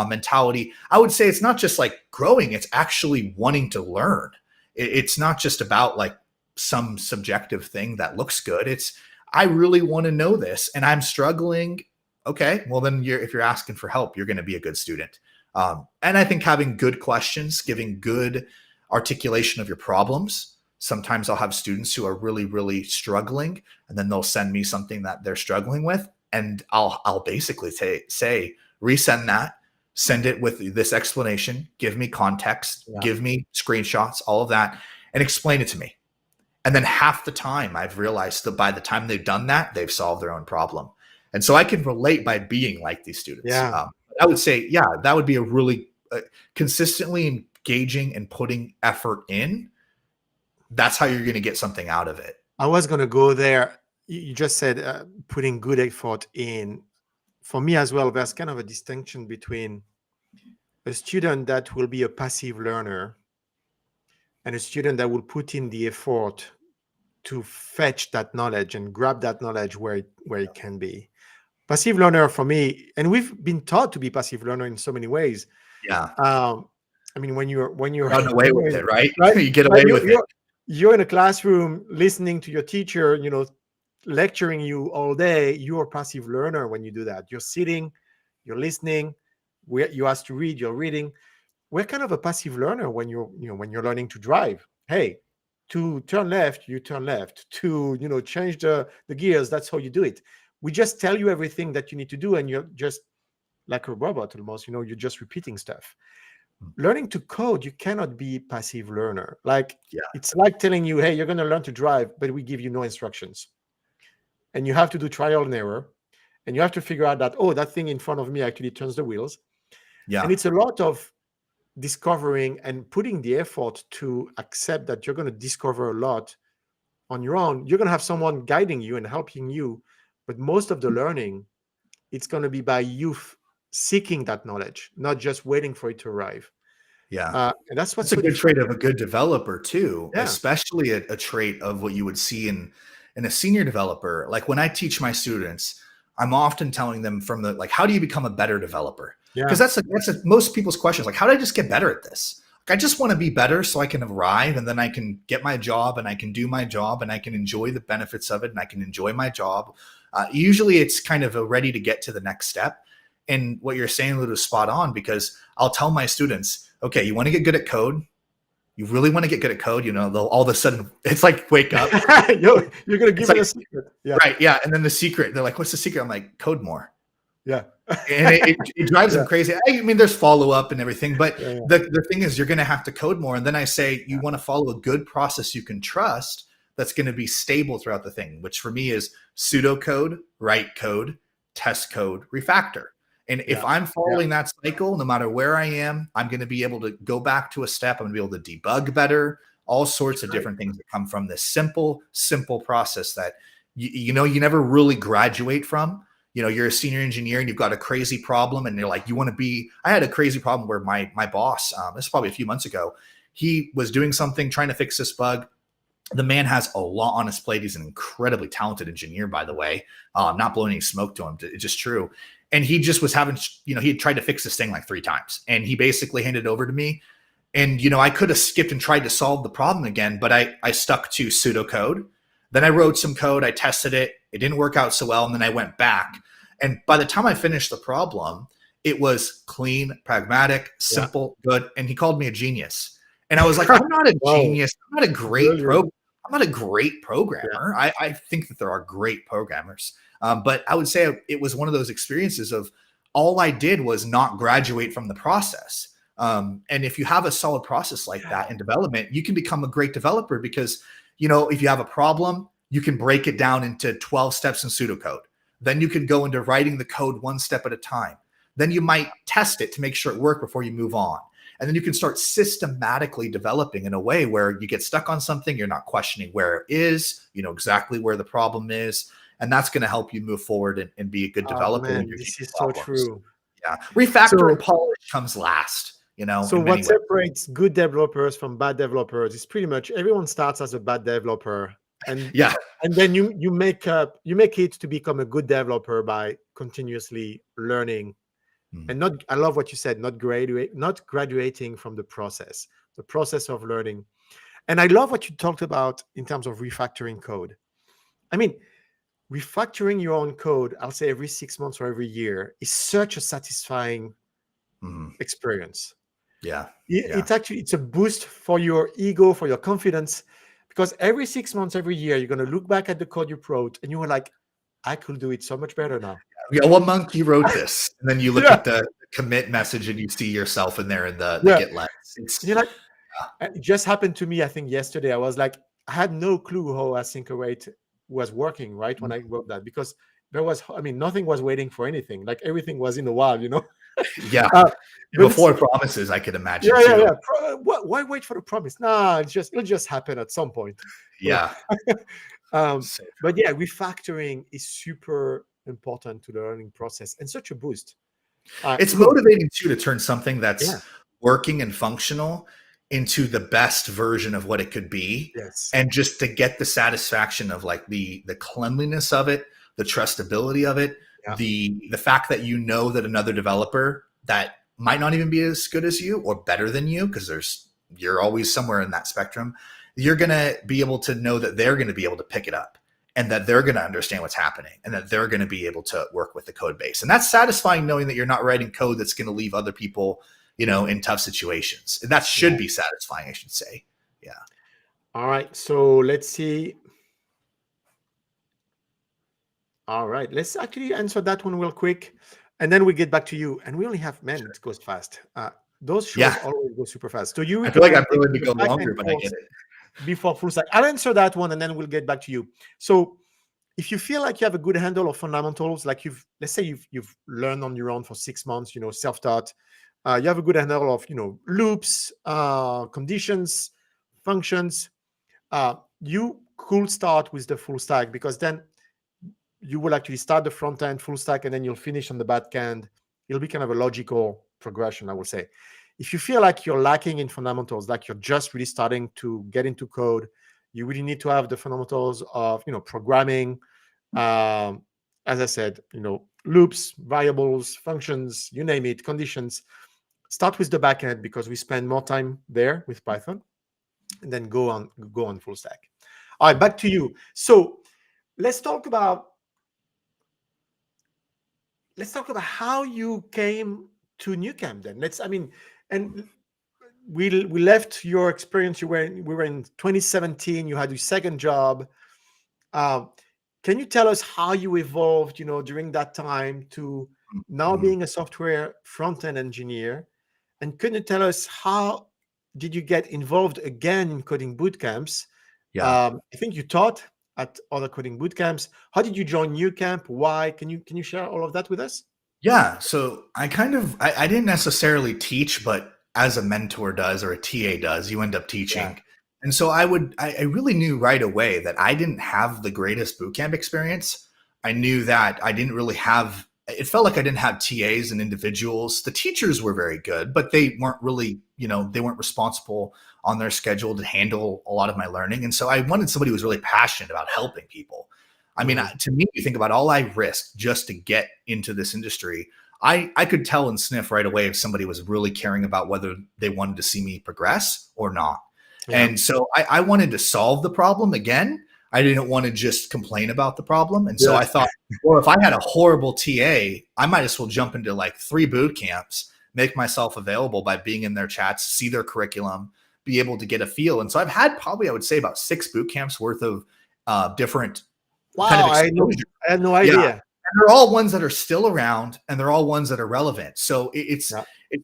mentality. I would say it's not just like growing; it's actually wanting to learn. It's not just about like some subjective thing that looks good. It's I really want to know this, and I'm struggling. Okay, well then if you're asking for help, you're going to be a good student. And I think having good questions, giving good articulation of your problems. Sometimes I'll have students who are really, really struggling, and then they'll send me something that they're struggling with, and I'll basically say resend that, send it with this explanation, give me context, give me screenshots, all of that, and explain it to me. And then half the time I've realized that by the time they've done that, they've solved their own problem. And so I can relate by being like these students. Yeah. I would say, that would be a really consistently engaging and putting effort in. That's how you're going to get something out of it. I was going to go there. You just said putting good effort in. For me as well, there's kind of a distinction between a student that will be a passive learner and a student that will put in the effort to fetch that knowledge and grab that knowledge where it can be. Passive learner for me, and we've been taught to be passive learner in so many ways. Yeah. I mean, when you're run away with it, right? Right? You get away with it. You're in a classroom listening to your teacher, lecturing you all day. You're a passive learner when you do that. You're sitting, you're listening. You asked to read, you're reading. We're kind of a passive learner when when you're learning to drive. Hey, to turn left, you turn left. To change the gears, that's how you do it. We just tell you everything that you need to do, and you're just like a robot almost. You're just repeating stuff. Learning to code, you cannot be passive learner. It's like telling you, hey, you're going to learn to drive, but we give you no instructions, and you have to do trial and error, and you have to figure out that, oh, that thing in front of me actually turns the wheels. And it's a lot of discovering and putting the effort to accept that you're going to discover a lot on your own. You're going to have someone guiding you and helping you, but most of the learning, it's going to be by you seeking that knowledge, not just waiting for it to arrive. Yeah. And that's what's That's a so good different. trait of a good developer too, Yeah. especially a trait of what you would see in a senior developer. Like when I teach my students, I'm often telling them from the like, how do you become a better developer? Because Yeah. most people's questions. Like, how do I just get better at this? Like, I just want to be better so I can arrive and then I can get my job and I can do my job and I can enjoy the benefits of it and I can enjoy my job. Usually it's kind of a ready to get to the next step. And what you're saying, Lou, is spot on, because I'll tell my students, okay, you want to get good at code? You really want to get good at code? You know, they'll all of a sudden, it's like, wake up. You're going to give It's it like, a secret. Yeah. right. Yeah. And then the secret, they're like, what's the secret? I'm like, code more. Yeah. And it drives them crazy. I mean, there's follow up and everything, but Yeah. the thing is, you're going to have to code more. And then I say, you want to follow a good process you can trust that's going to be stable throughout the thing, which for me is pseudocode, write code, test code, refactor. And if I'm following that cycle, no matter where I am, I'm going to be able to go back to a step. I'm going to be able to debug better, all sorts of different things that come from this simple process that, you never really graduate from. You know, you're a senior engineer and you've got a crazy problem and you're like, you want to be, I had a crazy problem where my boss, this is probably a few months ago, he was doing something, trying to fix this bug. The man has a lot on his plate. He's an incredibly talented engineer, by the way. Not blowing any smoke to him. It's just true. And he just was having, he had tried to fix this thing like 3 times. And he basically handed it over to me. And, I could have skipped and tried to solve the problem again, but I stuck to pseudocode. Then I wrote some code. I tested it. It didn't work out so well. And then I went back. And by the time I finished the problem, it was clean, pragmatic, simple, good. And he called me a genius. And I was like, I'm not a genius. I'm not a great programmer. I'm not a great programmer. Yeah. I think that there are great programmers. But I would say it was one of those experiences of all I did was not graduate from the process. And if you have a solid process like that in development, you can become a great developer because, if you have a problem, you can break it down into 12 steps in pseudocode. Then you can go into writing the code one step at a time. Then you might test it to make sure it worked before you move on. And then you can start systematically developing in a way where you get stuck on something. You're not questioning where it is, exactly where the problem is. And that's going to help you move forward and be a good developer. Man, this is so true. Yeah. Refactor and polish comes last, So what separates good developers from bad developers is pretty much everyone starts as a bad developer. And and then you make it to become a good developer by continuously learning. And I love what you said, not graduating from the process of learning. And I love what you talked about in terms of refactoring code. I mean, refactoring your own code, I'll say every 6 months or every year, is such a satisfying experience. Yeah. It's a boost for your ego, for your confidence, because every 6 months, every year, you're going to look back at the code you wrote and you were like, I could do it so much better now. Yeah, what month you wrote this? And then you look at the commit message and you see yourself in there in the GitLab. You're like, it just happened to me, I think yesterday. I was like, I had no clue how async await was working, right? When I wrote that, because nothing was waiting for anything. Like everything was in a while, Yeah. Before promises, I could imagine. Yeah. Why wait for the promise? Nah, it'll just happen at some point. Yeah. But yeah, refactoring is super important to the learning process and such a boost. It's motivating too to turn something that's working and functional into the best version of what it could be. Yes. And just to get the satisfaction of like the cleanliness of it, the trustability of it, the fact that that another developer that might not even be as good as you or better than you, because you're always somewhere in that spectrum, you're going to be able to know that they're going to be able to pick it up and that they're going to understand what's happening and that they're going to be able to work with the code base. And that's satisfying, knowing that you're not writing code that's going to leave other people, in tough situations. And that should be satisfying, I should say. Yeah. All right. So let's see. All right. Let's actually answer that one real quick. And then we get back to you. And we only have, it goes fast. Those shows always go super fast. So I feel like I'm willing to go longer, but I get it. Before full stack. I'll answer that one and then we'll get back to you. So if you feel like you have a good handle of fundamentals, like let's say you've learned on your own for 6 months, self-taught, You have a good handle of, loops, conditions, functions. You could start with the full stack, because then you will actually start the front end full stack and then you'll finish on the back end. It'll be kind of a logical progression, I would say. If you feel like you're lacking in fundamentals, like you're just really starting to get into code, you really need to have the fundamentals of, programming. As I said, loops, variables, functions, you name it, conditions. Start with the back end, because we spend more time there with Python, and then go on full stack. All right, back to you. So let's talk about how you came to Newcamp. Then and we left your experience. We were in 2017. You had your second job. Can you tell us how you evolved, during that time to now being a software front-end engineer? And can you tell us how did you get involved again in coding boot camps? Yeah. I think you taught at other coding boot camps. How did you join Newcamp? Why? Can you share all of that with us? Yeah. So I didn't necessarily teach, but as a mentor does or a TA does, you end up Yeah. teaching. And so I really knew right away that I didn't have the greatest bootcamp experience. I knew that I didn't really have, it felt like I didn't have TAs and individuals. The teachers were very good, but they weren't really, they weren't responsible on their schedule to handle a lot of my learning. And so I wanted somebody who was really passionate about helping people. I mean, to me, you think about all I risked just to get into this industry. I could tell and sniff right away if somebody was really caring about whether they wanted to see me progress or not. Yeah. And so I wanted to solve the problem again. I didn't want to just complain about the problem. And so I thought, well, if I had a horrible TA, I might as well jump into like 3 boot camps, make myself available by being in their chats, see their curriculum, be able to get a feel. And so I've had probably, I would say, about 6 boot camps worth of different kind of exposure. I had no idea. Yeah. And they're all ones that are still around, and they're all ones that are relevant. So it's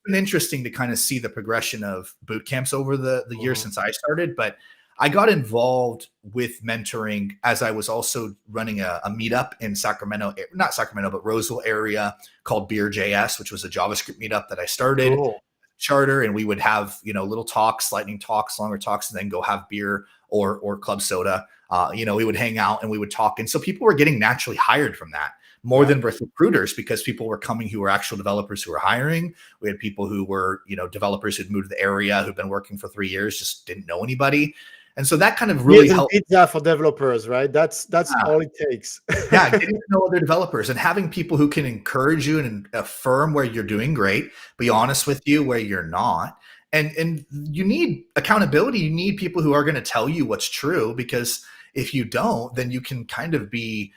been interesting to kind of see the progression of boot camps over the years since I started. But I got involved with mentoring as I was also running a meetup in Sacramento, not Sacramento, but Roseville area called Beer.js, which was a JavaScript meetup that I started. Cool. Charter, and we would have little talks, lightning talks, longer talks, and then go have beer or club soda. We would hang out and we would talk, and so people were getting naturally hired from that more than with recruiters, because people were coming who were actual developers who were hiring. We had people who were developers who'd moved to the area, who'd been working for 3 years, just didn't know anybody, and so that kind of really helped. Pizza for developers, right? That's all it takes. Yeah, getting to know other developers and having people who can encourage you and affirm where you're doing great, be honest with you where you're not. And you need accountability. You need people who are going to tell you what's true, because if you don't, then you can kind of be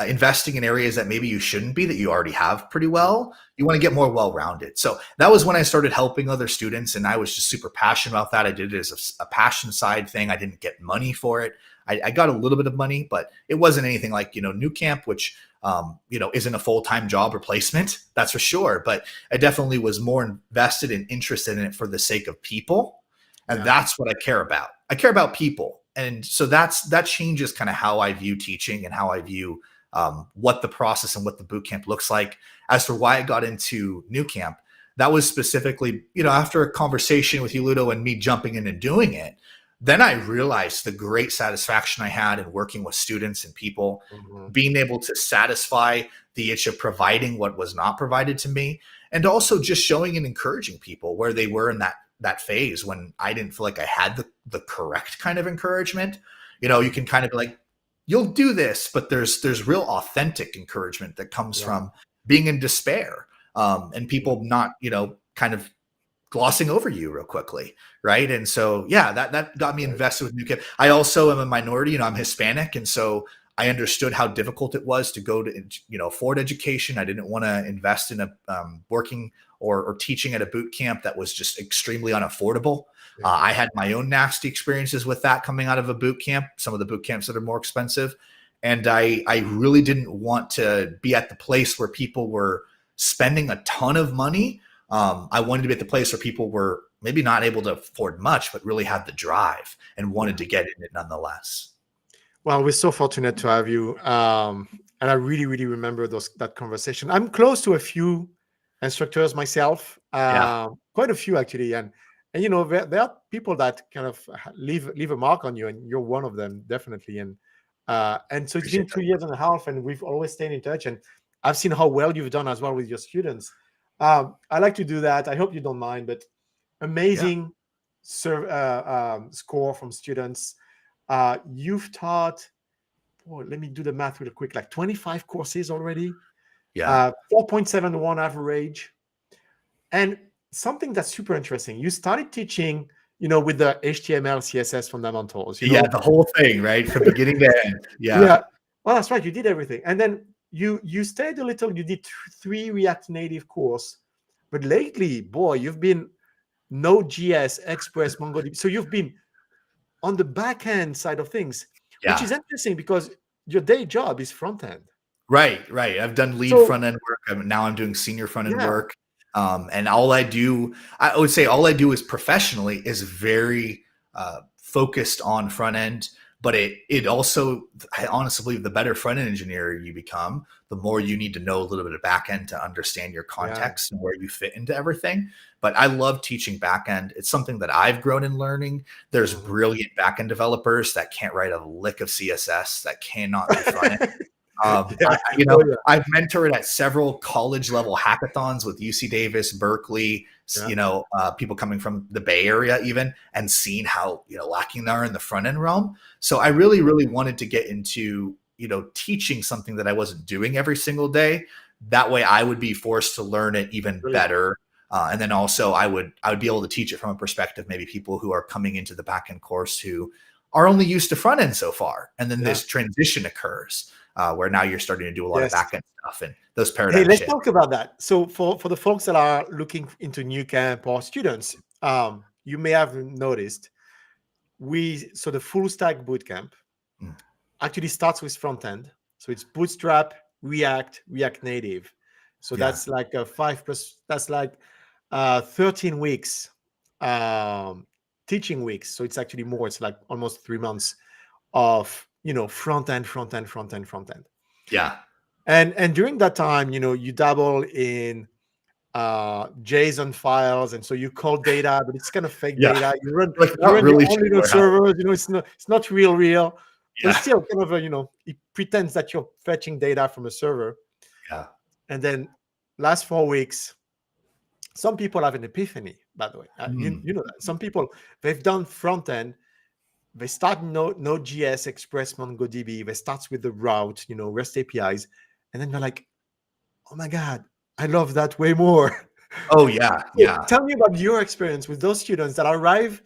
investing in areas that maybe you shouldn't be, that you already have pretty well. You want to get more well-rounded. So that was when I started helping other students, and I was just super passionate about that. I did it as a passion side thing. I didn't get money for it. I got a little bit of money, but it wasn't anything like, Newcamp, which, isn't a full-time job replacement, that's for sure. But I definitely was more invested and interested in it for the sake of people. And that's what I care about. I care about people. And so that changes kind of how I view teaching and how I view what the process and what the boot camp looks like. As for why I got into Newcamp, that was specifically, after a conversation with you, Ludo, and me jumping in and doing it. Then I realized the great satisfaction I had in working with students and people, being able to satisfy the itch of providing what was not provided to me, and also just showing and encouraging people where they were in that phase when I didn't feel like I had the correct kind of encouragement. You can kind of be like, you'll do this, but there's real authentic encouragement that comes from being in despair, and people not, kind of glossing over you real quickly. Right. And so, that got me invested with Newcamp. I also am a minority, I'm Hispanic. And so I understood how difficult it was to go to, afford education. I didn't want to invest in a working or teaching at a boot camp that was just extremely unaffordable. I had my own nasty experiences with that coming out of a boot camp, some of the boot camps that are more expensive. And I really didn't want to be at the place where people were spending a ton of money. I wanted to be at the place where people were maybe not able to afford much, but really had the drive and wanted to get in it nonetheless. Well, we're so fortunate to have you. And I really, really remember that conversation. I'm close to a few instructors myself, Yeah. quite a few actually, and there are people that kind of leave a mark on you, and you're one of them definitely. And so it's been Appreciate that. 2 years and a half, and we've always stayed in touch, and I've seen how well you've done as well with your students. I like to do that. I hope you don't mind, but Yeah. amazing score from students. You've taught, boy, let me do the math real quick, like 25 courses already, Yeah. 4.71 average. And something that's super interesting, you started teaching, with the HTML, CSS fundamentals, Yeah. The whole thing, right? From beginning to end. Yeah. Yeah. Well, that's right. You did everything. And then you stayed a little, you did 3 React Native course. But lately, boy, you've been Node.js, Express, MongoDB. So you've been on the back end side of things, which Yeah. is interesting because your day job is front end. Right, right. I've done lead So front end work. Now I'm doing senior front end yeah, work. And I would say all I do is professionally is very focused on front end. But it also, I honestly believe the better front end engineer you become, the more you need to know a little bit of back end to understand your yeah. context and where you fit into everything. But I love teaching back end. It's something that I've grown in learning. There's Mhm. brilliant back end developers that can't write a lick of CSS, that cannot do front end. Yeah. Oh yeah. I've mentored at several college level hackathons with UC Davis, Berkeley, Yeah. people coming from the Bay Area even, and seeing how, lacking they are in the front end realm. So I really, really wanted to get into, teaching something that I wasn't doing every single day. That way I would be forced to learn it even Brilliant. better. And then also I would be able to teach it from a perspective, maybe people who are coming into the back end course who are only used to front end so far. And then Yeah. this transition occurs. Where now you're starting to do a lot of Yes. back end stuff and those Hey, paradigm let's shifts. talk about that. So for the folks that are looking into new camp or students, you may have noticed so the full stack bootcamp Mm. actually starts with front end. So it's Bootstrap, React Native. So Yeah. that's like a 5+. That's like 13 weeks teaching weeks. So it's actually more. It's like almost 3 months of front end. Yeah. And during that time, you dabble in JSON files, and so you call data, but it's kind of fake Yeah. data. You run Like you not run your really own sure little how. servers. It's not real, but it's Yeah. still kind of it pretends that you're fetching data from a server. Yeah. And then last 4 weeks, some people have an epiphany. By the way, you know that some people, they've done front end. They start Node.js, Express, MongoDB. They start with the route, REST APIs, and then they're like, "Oh my god, I love that way more." Oh yeah. So Yeah. tell me about your experience with those students that arrive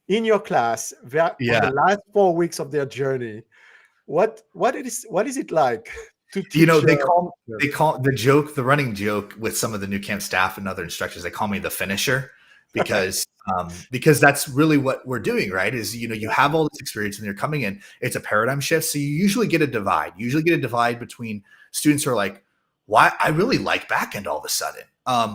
in your class. They're on the Yeah. last 4 weeks of their journey. What is it like to teach? Yeah. They call the running joke with some of the new camp staff and other instructors, they call me the finisher because that's really what we're doing, right? Is, you have all this experience and you're coming in, it's a paradigm shift. So you usually get a divide. You usually get a divide between students who are like, why I really like backend all of a sudden.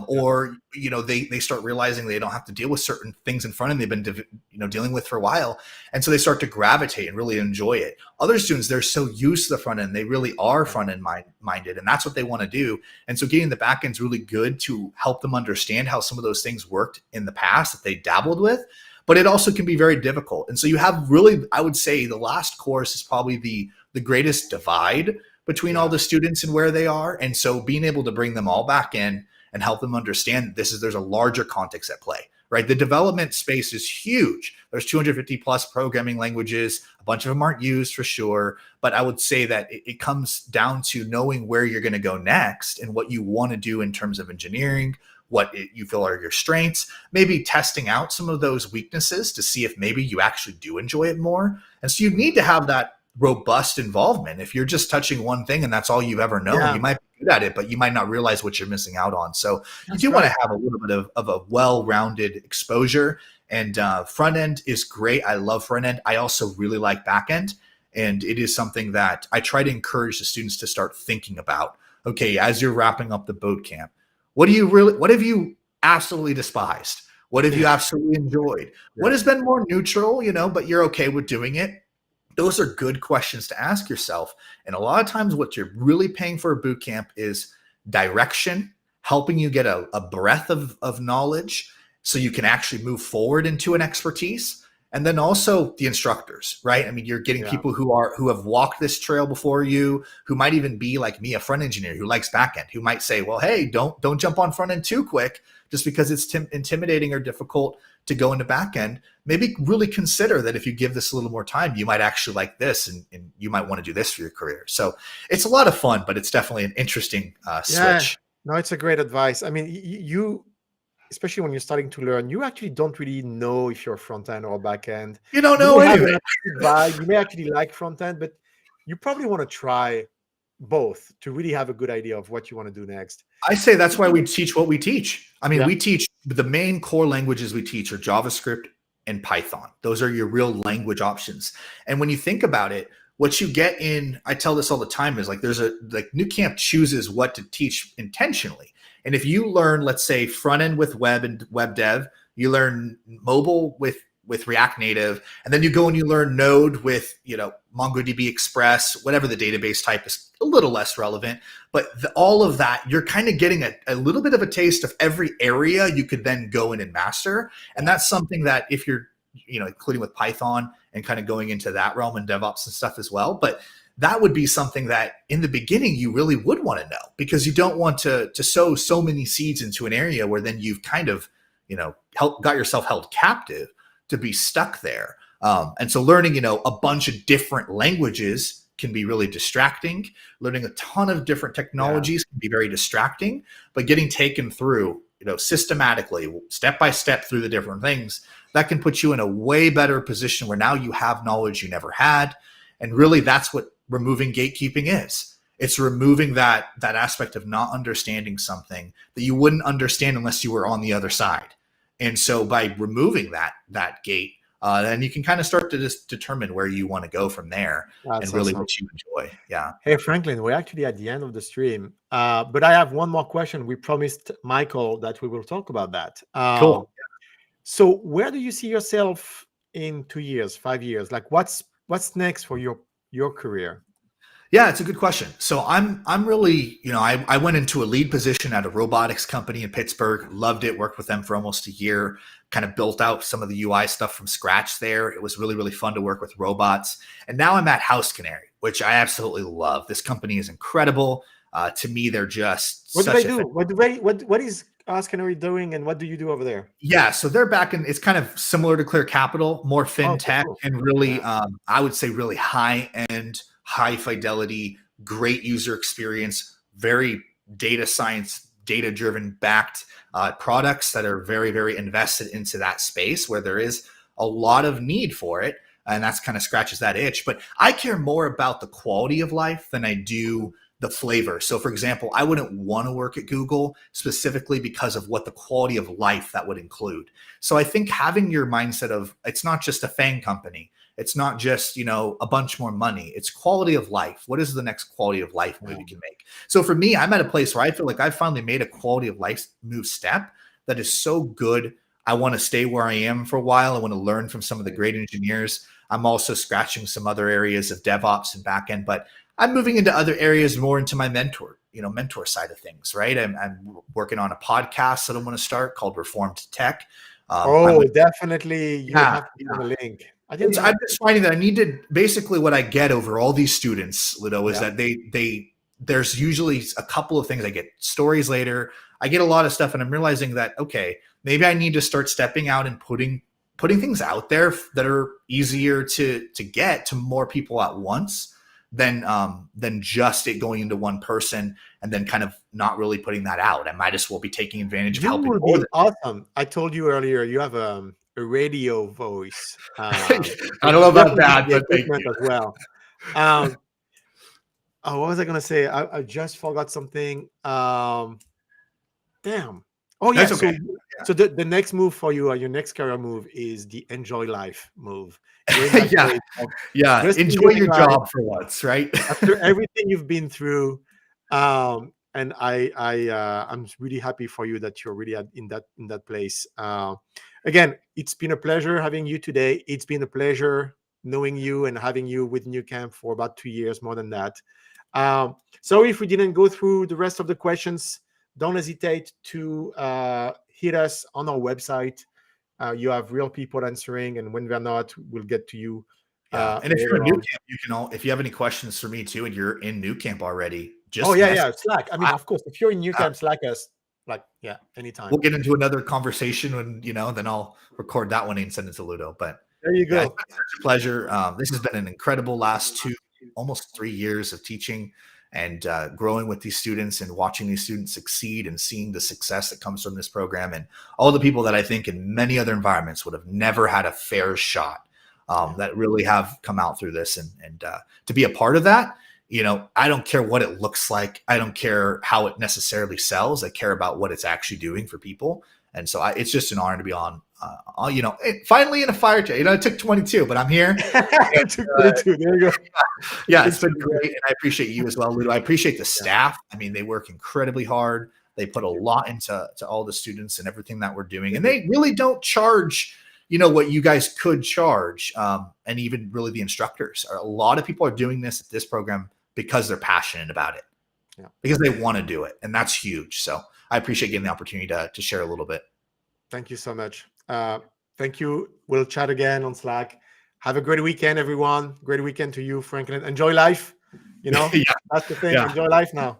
Or, they start realizing they don't have to deal with certain things in front end they've been, dealing with for a while. And so they start to gravitate and really enjoy it. Other students, they're so used to the front end, they really are front end minded, and that's what they want to do. And so getting the back end is really good to help them understand how some of those things worked in the past that they dabbled with. But it also can be very difficult. And so you have really, I would say the last course is probably the greatest divide between all the students and where they are. And so being able to bring them all back in and help them understand there's a larger context at play, right? The development space is huge. There's 250 plus programming languages. A bunch of them aren't used for sure. But I would say that it comes down to knowing where you're going to go next and what you want to do in terms of engineering, you feel are your strengths, maybe testing out some of those weaknesses to see if maybe you actually do enjoy it more. And so you need to have that robust involvement. If you're just touching one thing and that's all you've ever known, Yeah, you might be good at it, but you might not realize what you're missing out on. So you that's do want to right. have a little bit of a well-rounded exposure. And front end is great. I love front end. I also really like back end. And it is something that I try to encourage the students to start thinking about. Okay, as you're wrapping up the boot camp, what have you absolutely despised? What have you absolutely enjoyed? What Yeah. has been more neutral, but you're okay with doing it? Those are good questions to ask yourself. And a lot of times what you're really paying for a boot camp is direction helping you get a breadth of knowledge so you can actually move forward into an expertise. And then also the instructors, right? I mean, you're getting Yeah. people who have walked this trail before you, who might even be like me, a front engineer who likes backend, who might say, well, hey, don't jump on front end too quick just because it's intimidating or difficult to go into backend. Maybe really consider that if you give this a little more time, you might actually like this, and you might want to do this for your career. So it's a lot of fun, but it's definitely an interesting Yeah. switch. No, it's a great advice. I mean, you, especially when you're starting to learn, you actually don't really know if you're front end or back end. You don't You know may any have of an it. artistic vibe. You may actually like front end, but you probably want to try both to really have a good idea of what you want to do next. I say that's why we teach what we teach. I mean, Yeah. we teach the main core languages we teach are JavaScript and Python. Those are your real language options. And when you think about it, what you get in, I tell this all the time, is like New Camp chooses what to teach intentionally. And if you learn, let's say, front end with web and web dev, you learn mobile with React Native, and then you go and you learn Node with, MongoDB Express, whatever the database type is, a little less relevant. But all of that, you're kind of getting a little bit of a taste of every area you could then go in and master. And that's something that if you're, including with Python and kind of going into that realm and DevOps and stuff as well. But that would be something that in the beginning you really would want to know, because you don't want to sow so many seeds into an area where then you've kind of, got yourself held captive to be stuck there. And so learning, a bunch of different languages can be really distracting. Learning a ton of different technologies can be very distracting, but getting taken through, systematically, step by step through the different things, that can put you in a way better position where now you have knowledge you never had. And really that's what removing gatekeeping is. It's removing that aspect of not understanding something that you wouldn't understand unless you were on the other side. And so by removing that gate, then you can kind of start to just determine where you want to go from there. That's and really awesome. what you enjoy. Yeah. Hey, Franklin, we're actually at the end of the stream, but I have one more question. We promised Michael that we will talk about that. Cool. So where do you see yourself in 2 years, 5 years? Like what's next for your career? Yeah, it's a good question. So I'm really, I went into a lead position at a robotics company in Pittsburgh, loved it, worked with them for almost a year, kind of built out some of the UI stuff from scratch there. It was really, really fun to work with robots. And now I'm at House Canary, which I absolutely love. This company is incredible. To me, they're just What do such they do? What is Ask Canary doing, and what do you do over there? Yeah, so they're back in. It's kind of similar to Clear Capital, more fintech, Cool. and really, I would say, really high end, high fidelity, great user experience, very data science, data driven backed products that are very, very invested into that space where there is a lot of need for it, and that's kind of scratches that itch. But I care more about the quality of life than I do the flavor. So for example, I wouldn't want to work at Google specifically because of what the quality of life that would include. So I think having your mindset of it's not just a FANG company. It's not just, a bunch more money. It's quality of life. What is the next quality of life move you can make? So for me, I'm at a place where I feel like I've finally made a quality of life move step that is so good. I want to stay where I am for a while. I want to learn from some of the great engineers. I'm also scratching some other areas of DevOps and backend, but I'm moving into other areas, more into my mentor side of things, right? I'm working on a podcast that I want to start called Reformed Tech. Definitely. You have to give them a link. I'm just finding that I need to, basically what I get over all these students, Ludo, is that there's usually a couple of things. I get stories later. I get a lot of stuff, and I'm realizing that, okay, maybe I need to start stepping out and putting things out there that are easier to get to more people at once than just it going into one person and then kind of not really putting that out. I might as well be taking advantage of helping. You will be awesome. I told you earlier, you have a radio voice. I don't know about that, but thank you. As well. What was I going to say? I just forgot something. Damn. Oh, yeah. Okay. So the next move for you, your next career move is the enjoy life move. Yeah. Enjoy your job for once, right? After everything you've been through. And I'm really happy for you that you're really in that place. Again, it's been a pleasure having you today. It's been a pleasure knowing you and having you with New Camp for about 2 years, more than that. Sorry if we didn't go through the rest of the questions, don't hesitate to hit us on our website. You have real people answering, and when they're not, we'll get to you. And if you're in later New on. Camp, you can if you have any questions for me too, and you're in New Camp already, just Oh yeah, message. yeah, Slack. I mean, of course, if you're in New Camp, Slack us. Like, yeah, anytime. We'll get into another conversation when, then I'll record that one and send it to Ludo. But there you go. It's been such a pleasure. This has been an incredible last almost 3 years of teaching and growing with these students and watching these students succeed and seeing the success that comes from this program, and all the people that I think in many other environments would have never had a fair shot that really have come out through this. And to be a part of that, I don't care what it looks like. I don't care how it necessarily sells. I care about what it's actually doing for people. And so it's just an honor to be on, finally in a fire jet. It took 22, but I'm here. It took 22. There you go. Yeah, it's been great. And I appreciate you as well, Ludo. I appreciate the staff. I mean, they work incredibly hard. They put a lot into all the students and everything that we're doing. And they really don't charge, what you guys could charge. And even really the instructors. A lot of people are doing this program because they're passionate about it, because they want to do it. And that's huge. So I appreciate getting the opportunity to share a little bit. Thank you so much. Thank you. We'll chat again on Slack. Have a great weekend, everyone. Great weekend to you, Franklin. Enjoy life. That's the thing. Yeah. Enjoy life now.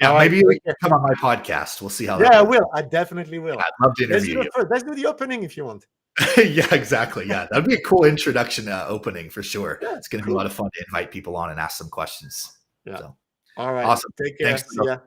Yeah, maybe you can come on my podcast. We'll see how that goes. I will. I definitely will. Yeah, I'd love to interview you. Let's do the opening if you want. Yeah, exactly. Yeah, that'd be a cool introduction opening for sure. Yeah, it's going to be a lot of fun to invite people on and ask some questions. Yeah. So. All right. Awesome. Take care. Thanks. See ya.